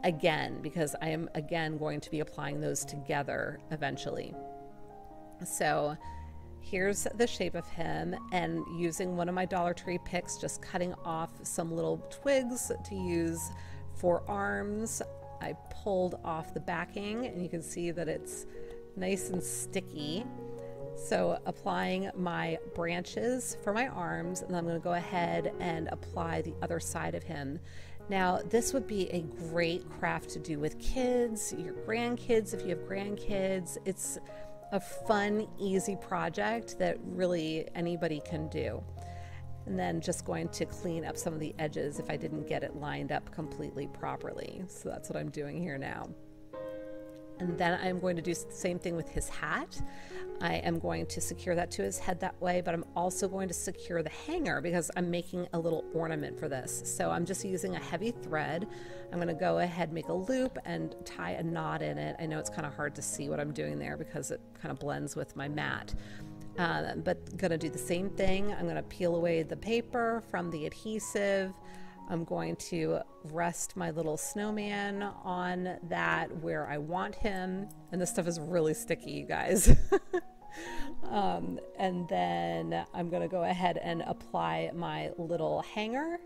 again, because I am again going to be applying those together eventually. So here's the shape of him, and using one of my Dollar Tree picks, just cutting off some little twigs to use for arms. I pulled off the backing, and you can see that it's nice and sticky. So applying my branches for my arms, and I'm going to go ahead and apply the other side of him. Now, this would be a great craft to do with kids, your grandkids, if you have grandkids. It's a fun, easy project that really anybody can do. And then just going to clean up some of the edges if I didn't get it lined up completely properly. So that's what I'm doing here now. And then I'm going to do the same thing with his hat. I am going to secure that to his head that way, but I'm also going to secure the hanger because I'm making a little ornament for this. So I'm just using a heavy thread. I'm going to go ahead, make a loop, and tie a knot in it. I know it's kind of hard to see what I'm doing there because it kind of blends with my mat. But going to do the same thing. I'm going to peel away the paper from the adhesive. I'm going to rest my little snowman on that where I want him. And this stuff is really sticky, you guys. And then I'm going to go ahead and apply my little hanger.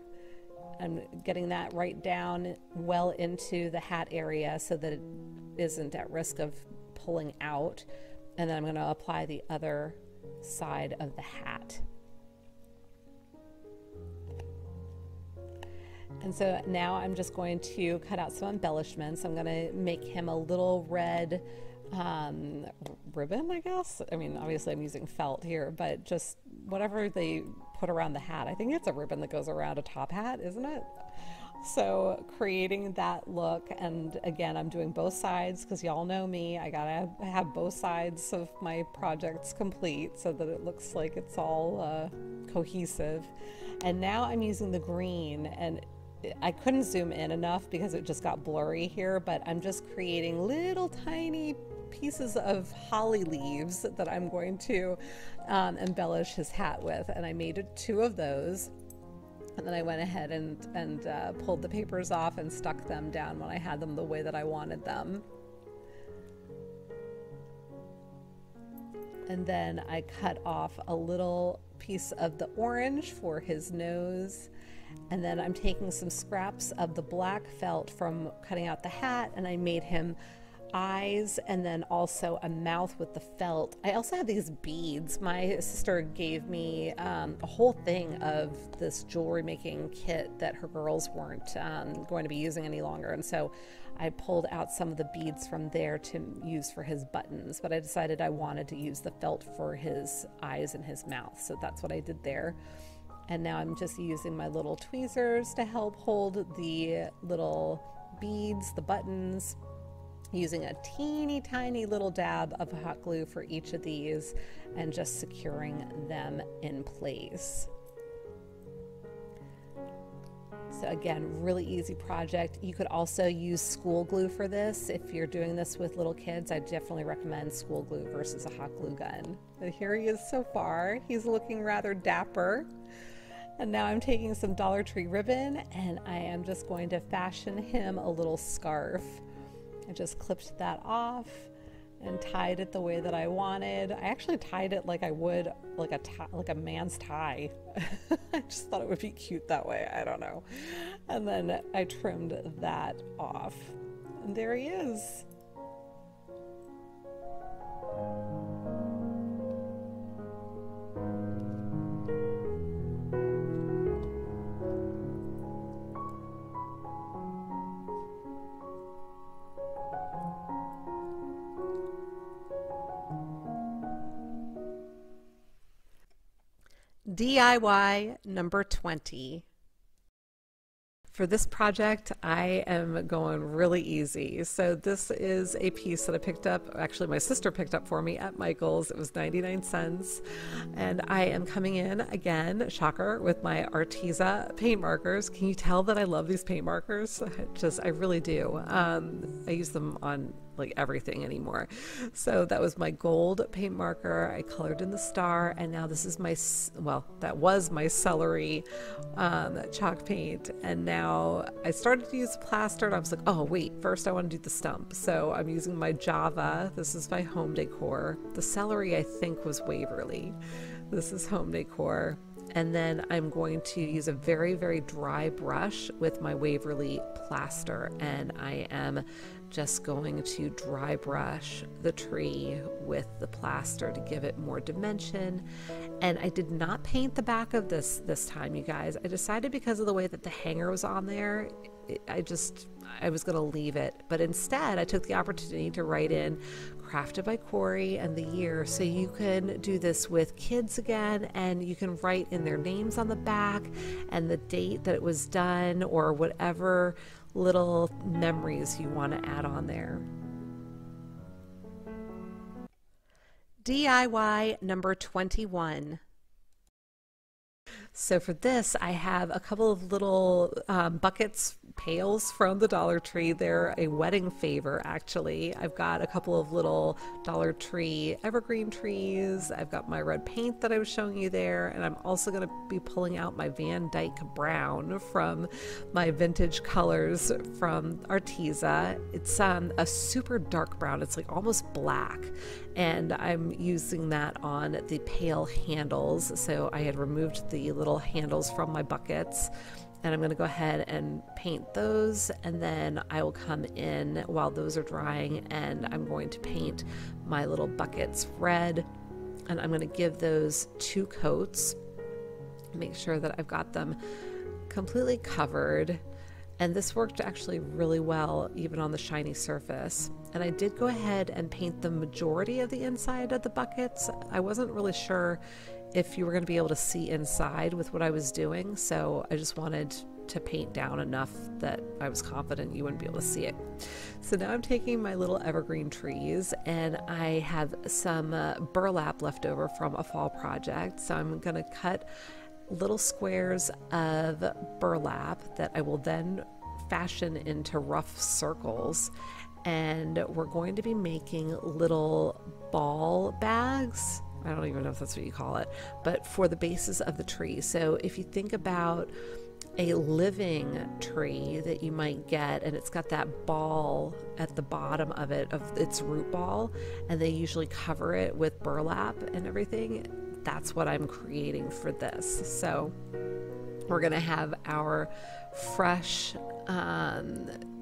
I'm getting that right down well into the hat area so that it isn't at risk of pulling out. And then I'm going to apply the other side of the hat. And so now I'm just going to cut out some embellishments. I'm going to make him a little red ribbon, I guess. I mean, obviously I'm using felt here, but just whatever they put around the hat. I think it's a ribbon that goes around a top hat, isn't it? So creating that look, and again, I'm doing both sides because y'all know me. I gotta have both sides of my projects complete so that it looks like it's all cohesive. And now I'm using the green, and I couldn't zoom in enough because it just got blurry here, but I'm just creating little tiny pieces of holly leaves that I'm going to embellish his hat with. And I made 2 of those. And then I went ahead and pulled the papers off and stuck them down when I had them the way that I wanted them. And then I cut off a little piece of the orange for his nose. And then I'm taking some scraps of the black felt from cutting out the hat, and I made him eyes and then also a mouth with the felt. I also have these beads. My sister gave me a whole thing of this jewelry making kit that her girls weren't going to be using any longer, and so I pulled out some of the beads from there to use for his buttons, but I decided I wanted to use the felt for his eyes and his mouth, so that's what I did there. And now I'm just using my little tweezers to help hold the little beads, the buttons, using a teeny tiny little dab of hot glue for each of these and just securing them in place. So again, really easy project. You could also use school glue for this. If you're doing this with little kids, I definitely recommend school glue versus a hot glue gun. But here he is so far. He's looking rather dapper. And now I'm taking some Dollar Tree ribbon and I am just going to fashion him a little scarf. I just clipped that off and tied it the way that I wanted. I actually tied it like I would like a man's tie. I just thought it would be cute that way. I don't know. And then I trimmed that off. And there he is. DIY number 20. For this project, I am going really easy. So this is a piece that I picked up, actually my sister picked up for me at Michael's. It was 99 cents. And I am coming in again, shocker, with my Arteza paint markers. Can you tell that I love these paint markers? I really do. I use them on like everything anymore. So that was my gold paint marker. I colored in the star, and now this is my, well, that was my celery chalk paint. And now I started to use plaster, and I was like, oh wait, first I want to do the stump. So I'm using my Java. This is my home decor. The celery I think was Waverly. This is home decor. And then I'm going to use a very, very dry brush with my Waverly plaster, and I am just going to dry brush the tree with the plaster to give it more dimension. And I did not paint the back of this time, you guys. I decided because of the way that the hanger was on there, I was going to leave it. But instead, I took the opportunity to write in Crafted by Corie and the year, so you can do this with kids again, and you can write in their names on the back and the date that it was done, or whatever little memories you want to add on there. DIY number 21. So for this, I have a couple of little buckets, pails from the Dollar Tree. They're a wedding favor, actually. I've got a couple of little Dollar Tree evergreen trees. I've got my red paint that I was showing you there, and I'm also going to be pulling out my Van Dyke brown from my vintage colors from Arteza. It's a super dark brown. It's like almost black, and I'm using that on the pail handles. So I had removed the little handles from my buckets, and I'm going to go ahead and paint those, and then I will come in while those are drying, and I'm going to paint my little buckets red, and I'm going to give those 2 coats, make sure that I've got them completely covered. And this worked actually really well even on the shiny surface. And I did go ahead and paint the majority of the inside of the buckets. I wasn't really sure if you were going to be able to see inside with what I was doing, so I just wanted to paint down enough that I was confident you wouldn't be able to see it. So now I'm taking my little evergreen trees, and I have some burlap left over from a fall project, so I'm going to cut little squares of burlap that I will then fashion into rough circles, and we're going to be making little ball bags. I don't even know if that's what you call it, but for the bases of the tree. So if you think about a living tree that you might get, and it's got that ball at the bottom of it, of its root ball, and they usually cover it with burlap and everything, that's what I'm creating for this. So we're gonna have our fresh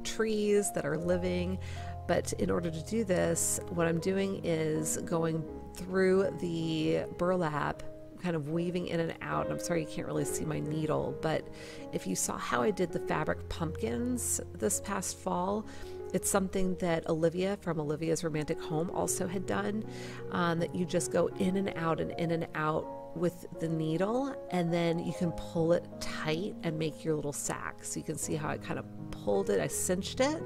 trees that are living, but in order to do this, what I'm doing is going through the burlap, kind of weaving in and out. And I'm sorry you can't really see my needle, but if you saw how I did the fabric pumpkins this past fall, it's something that Olivia from Olivia's Romantic Home also had done, that you just go in and out and in and out with the needle, and then you can pull it tight and make your little sack. So you can see how I kind of pulled it, I cinched it,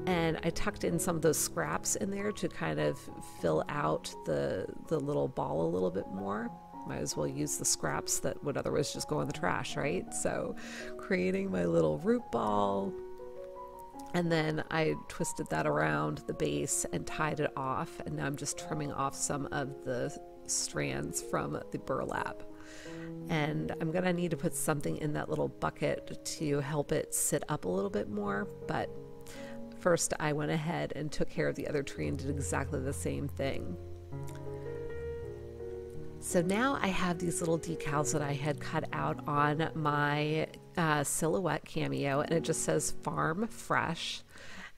and I tucked in some of those scraps in there to kind of fill out the little ball a little bit more. Might as well use the scraps that would otherwise just go in the trash, right? So creating my little root ball, and then I twisted that around the base and tied it off, and now I'm just trimming off some of the strands from the burlap. And I'm gonna need to put something in that little bucket to help it sit up a little bit more, but first I went ahead and took care of the other tree and did exactly the same thing. So now I have these little decals that I had cut out on my silhouette cameo, and it just says Farm Fresh.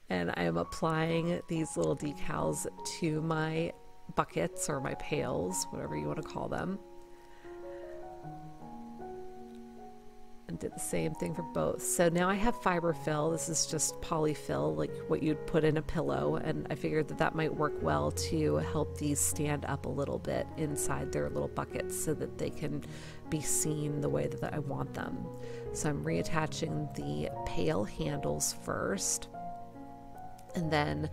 And I am applying these little decals to my buckets or my pails, whatever you want to call them. And did the same thing for both. So now I have fiberfill. This is just polyfill, like what you'd put in a pillow, and I figured that that might work well to help these stand up a little bit inside their little buckets so that they can be seen the way that I want them. So I'm reattaching the pail handles first, and then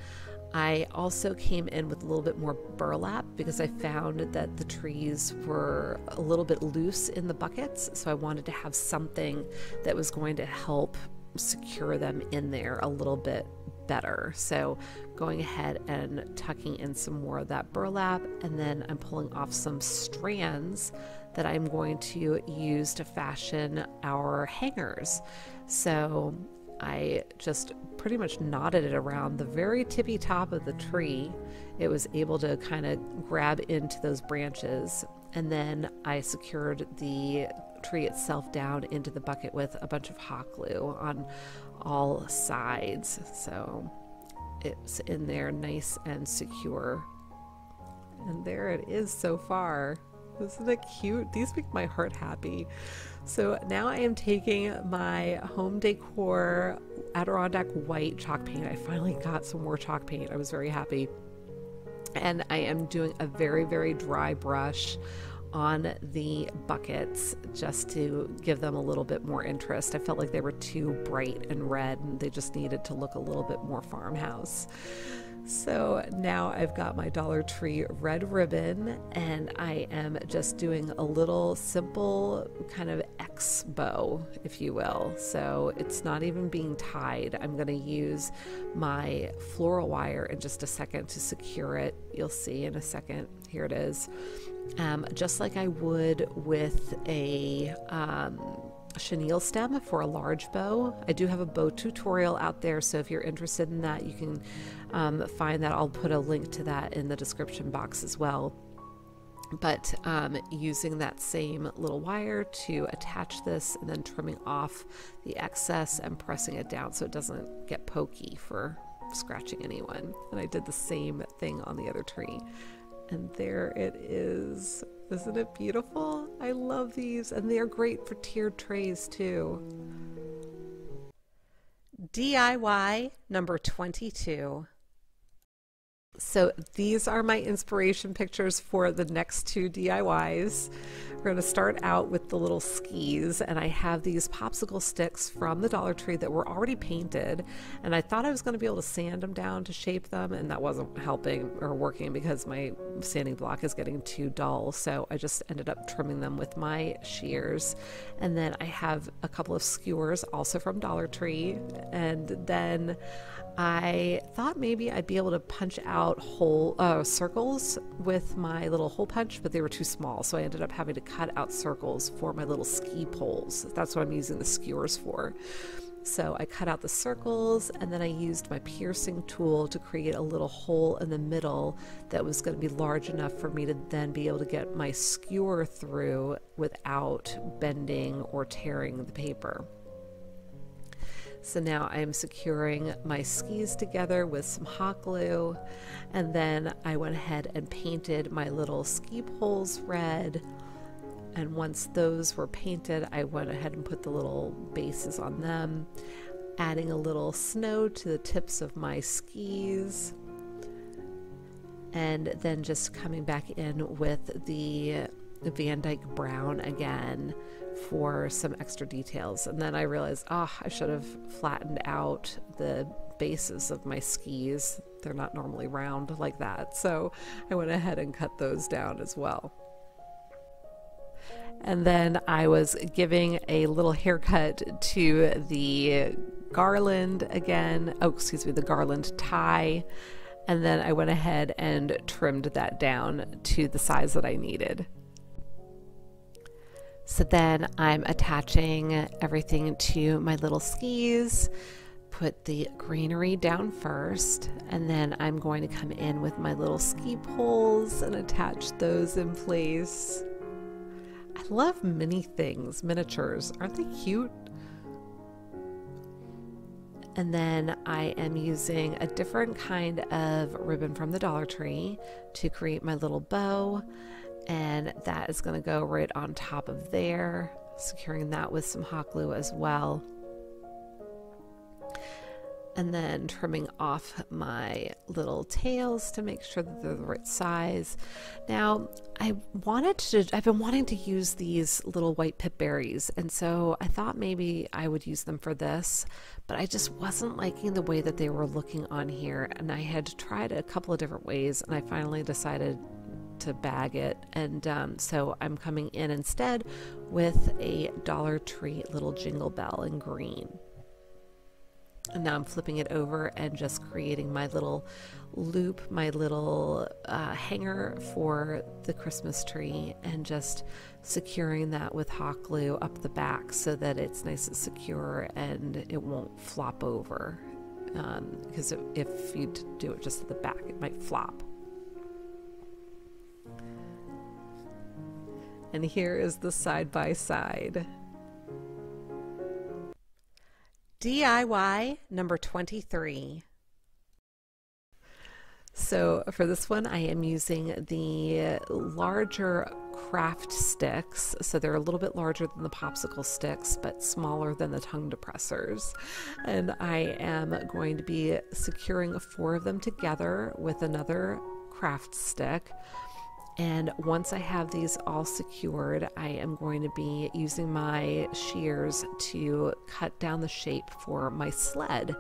I also came in with a little bit more burlap because I found that the trees were a little bit loose in the buckets, so I wanted to have something that was going to help secure them in there a little bit better. So going ahead and tucking in some more of that burlap, and then I'm pulling off some strands that I'm going to use to fashion our hangers. So I just pretty much knotted it around the very tippy top of the tree. It was able to kind of grab into those branches, and then I secured the tree itself down into the bucket with a bunch of hot glue on all sides, so it's in there nice and secure. And there it is so far. Isn't it cute? These make my heart happy. So now I am taking my home decor Adirondack white chalk paint. I finally got some more chalk paint. I was very happy. And I am doing a very, very dry brush on the buckets just to give them a little bit more interest. I felt like they were too bright and red, and they just needed to look a little bit more farmhouse. So now I've got my Dollar Tree red ribbon, and I am just doing a little simple kind of X bow, if you will. So it's not even being tied. I'm going to use my floral wire in just a second to secure it. You'll see in a second. Here it is. Just like I would with a chenille stem for a large bow. I do have a bow tutorial out there, so if you're interested in that, you can find that. I'll put a link to that in the description box as well. But using that same little wire to attach this, and then trimming off the excess and pressing it down so it doesn't get pokey for scratching anyone. And I did the same thing on the other tree. And there it is. Isn't it beautiful? I love these, and they're great for tiered trays too. DIY number 22. So these are my inspiration pictures for the next two DIYs. We're going to start out with the little skis, and I have these popsicle sticks from the Dollar Tree that were already painted, and I thought I was going to be able to sand them down to shape them, and that wasn't helping or working because my sanding block is getting too dull, so I just ended up trimming them with my shears. And then I have a couple of skewers also from Dollar Tree, and then I thought maybe I'd be able to punch out whole circles with my little hole punch, but they were too small, so I ended up having to cut out circles for my little ski poles. That's what I'm using the skewers for. So I cut out the circles, and then I used my piercing tool to create a little hole in the middle that was going to be large enough for me to then be able to get my skewer through without bending or tearing the paper. So now I'm securing my skis together with some hot glue, and then I went ahead and painted my little ski poles red. And once those were painted, I went ahead and put the little bases on them, adding a little snow to the tips of my skis, and then just coming back in with the Van Dyke brown again for some extra details. And then I realized, I should have flattened out the bases of my skis. They're not normally round like that, so I went ahead and cut those down as well. And then I was giving a little haircut to the garland again. Oh, excuse me, the garland tie. And then I went ahead and trimmed that down to the size that I needed. So then I'm attaching everything to my little skis, put the greenery down first, and then I'm going to come in with my little ski poles and attach those in place. I love mini things, miniatures. Aren't they cute? And then I am using a different kind of ribbon from the Dollar Tree to create my little bow, and that is going to go right on top of there, securing that with some hot glue as well. And then trimming off my little tails to make sure that they're the right size. Now, I've been wanting to use these little white pip berries, and so I thought maybe I would use them for this, but I just wasn't liking the way that they were looking on here, and I had tried a couple of different ways, and I finally decided to bag it, and so I'm coming in instead with a Dollar Tree little jingle bell in green. And now I'm flipping it over and just creating my little loop, my little hanger for the Christmas tree, and just securing that with hot glue up the back so that it's nice and secure and it won't flop over, because if you do it just at the back, it might flop. And here is the side-by-side. DIY number 23. So for this one, I am using the larger craft sticks. So they're a little bit larger than the popsicle sticks, but smaller than the tongue depressors. And I am going to be securing 4 of them together with another craft stick. And once I have these all secured, I am going to be using my shears to cut down the shape for my sled.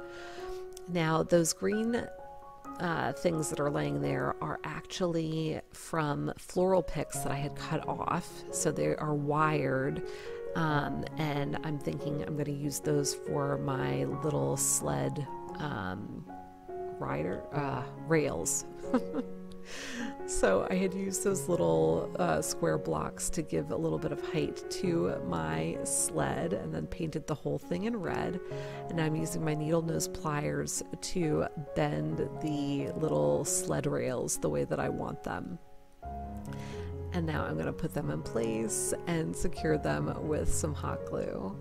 Now, those green things that are laying there are actually from floral picks that I had cut off. So they are wired, and I'm thinking I'm going to use those for my little sled rails. So I had used those little square blocks to give a little bit of height to my sled, and then painted the whole thing in red. And I'm using my needle nose pliers to bend the little sled rails the way that I want them. And now I'm going to put them in place and secure them with some hot glue.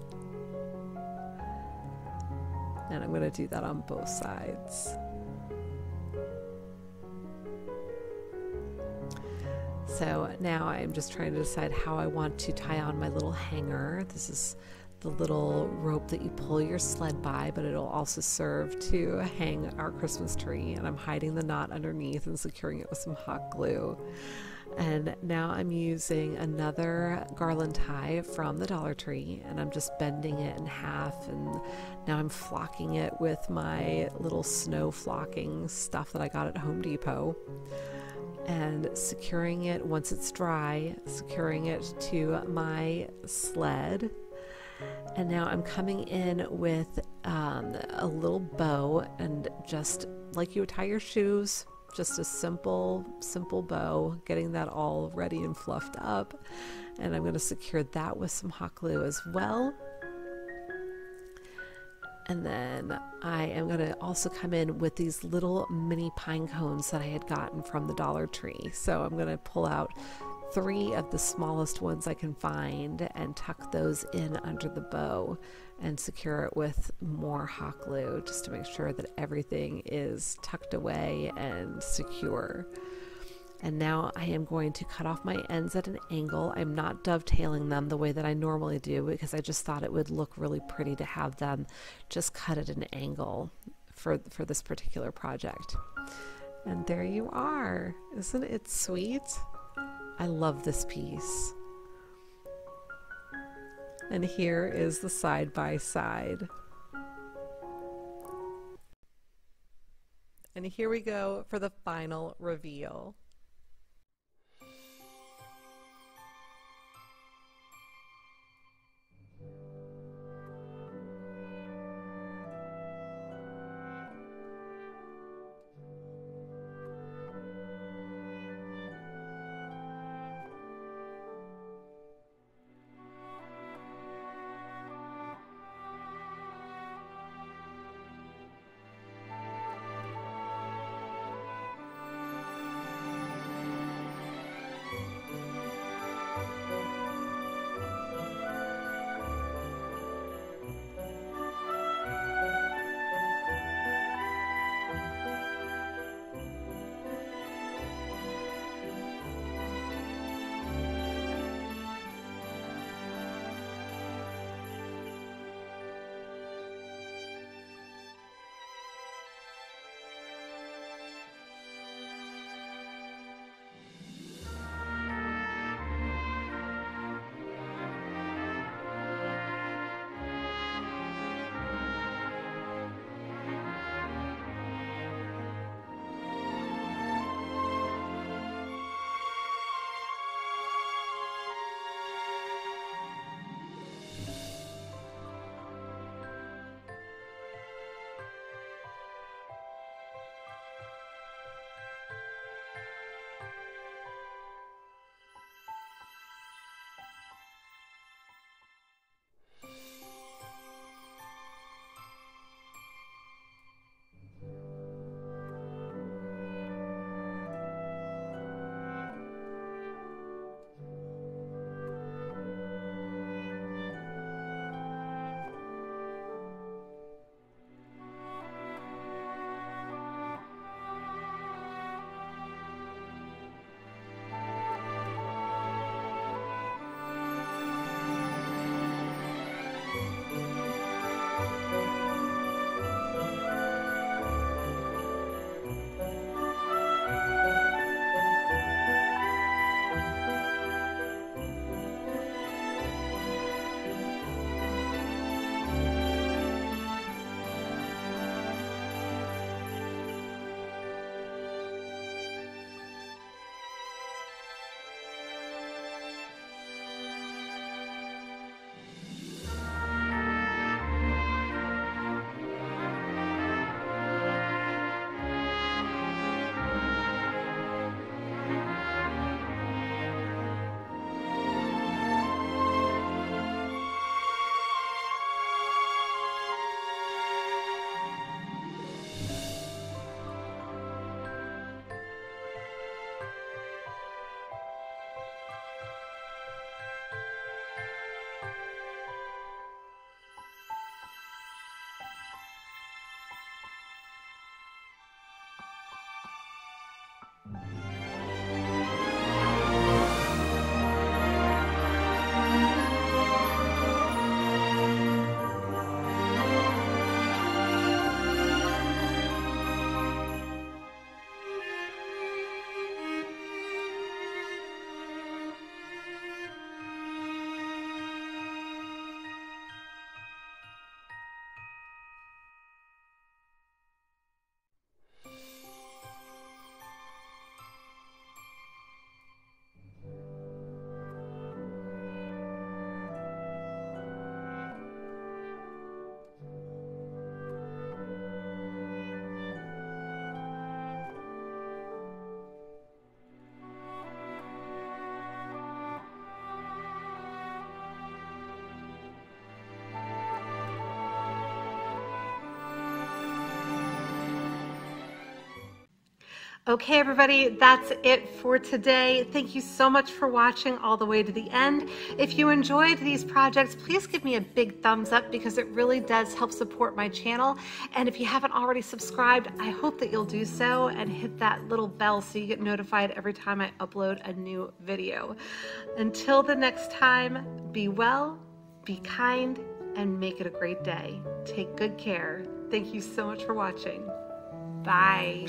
And I'm going to do that on both sides. So now I'm just trying to decide how I want to tie on my little hanger. This is the little rope that you pull your sled by, but it'll also serve to hang our Christmas tree. And I'm hiding the knot underneath and securing it with some hot glue. And now I'm using another garland tie from the Dollar Tree, and I'm just bending it in half, and now I'm flocking it with my little snow flocking stuff that I got at Home Depot. And securing it once it's dry, securing it to my sled. And now I'm coming in with a little bow, and just like you would tie your shoes, just a simple bow, getting that all ready and fluffed up. And I'm going to secure that with some hot glue as well. And then I am going to also come in with these little mini pine cones that I had gotten from the Dollar Tree. So I'm going to pull out 3 of the smallest ones I can find and tuck those in under the bow and secure it with more hot glue, just to make sure that everything is tucked away and secure. And now I am going to cut off my ends at an angle. I'm not dovetailing them the way that I normally do, because I just thought it would look really pretty to have them just cut at an angle for this particular project. And there you are. Isn't it sweet? I love this piece. And here is the side by side. And here we go for the final reveal. Okay, everybody, that's it for today. Thank you so much for watching all the way to the end. If you enjoyed these projects, please give me a big thumbs up because it really does help support my channel. And if you haven't already subscribed, I hope that you'll do so and hit that little bell so you get notified every time I upload a new video. Until the next time, be well, be kind, and make it a great day. Take good care. Thank you so much for watching. Bye.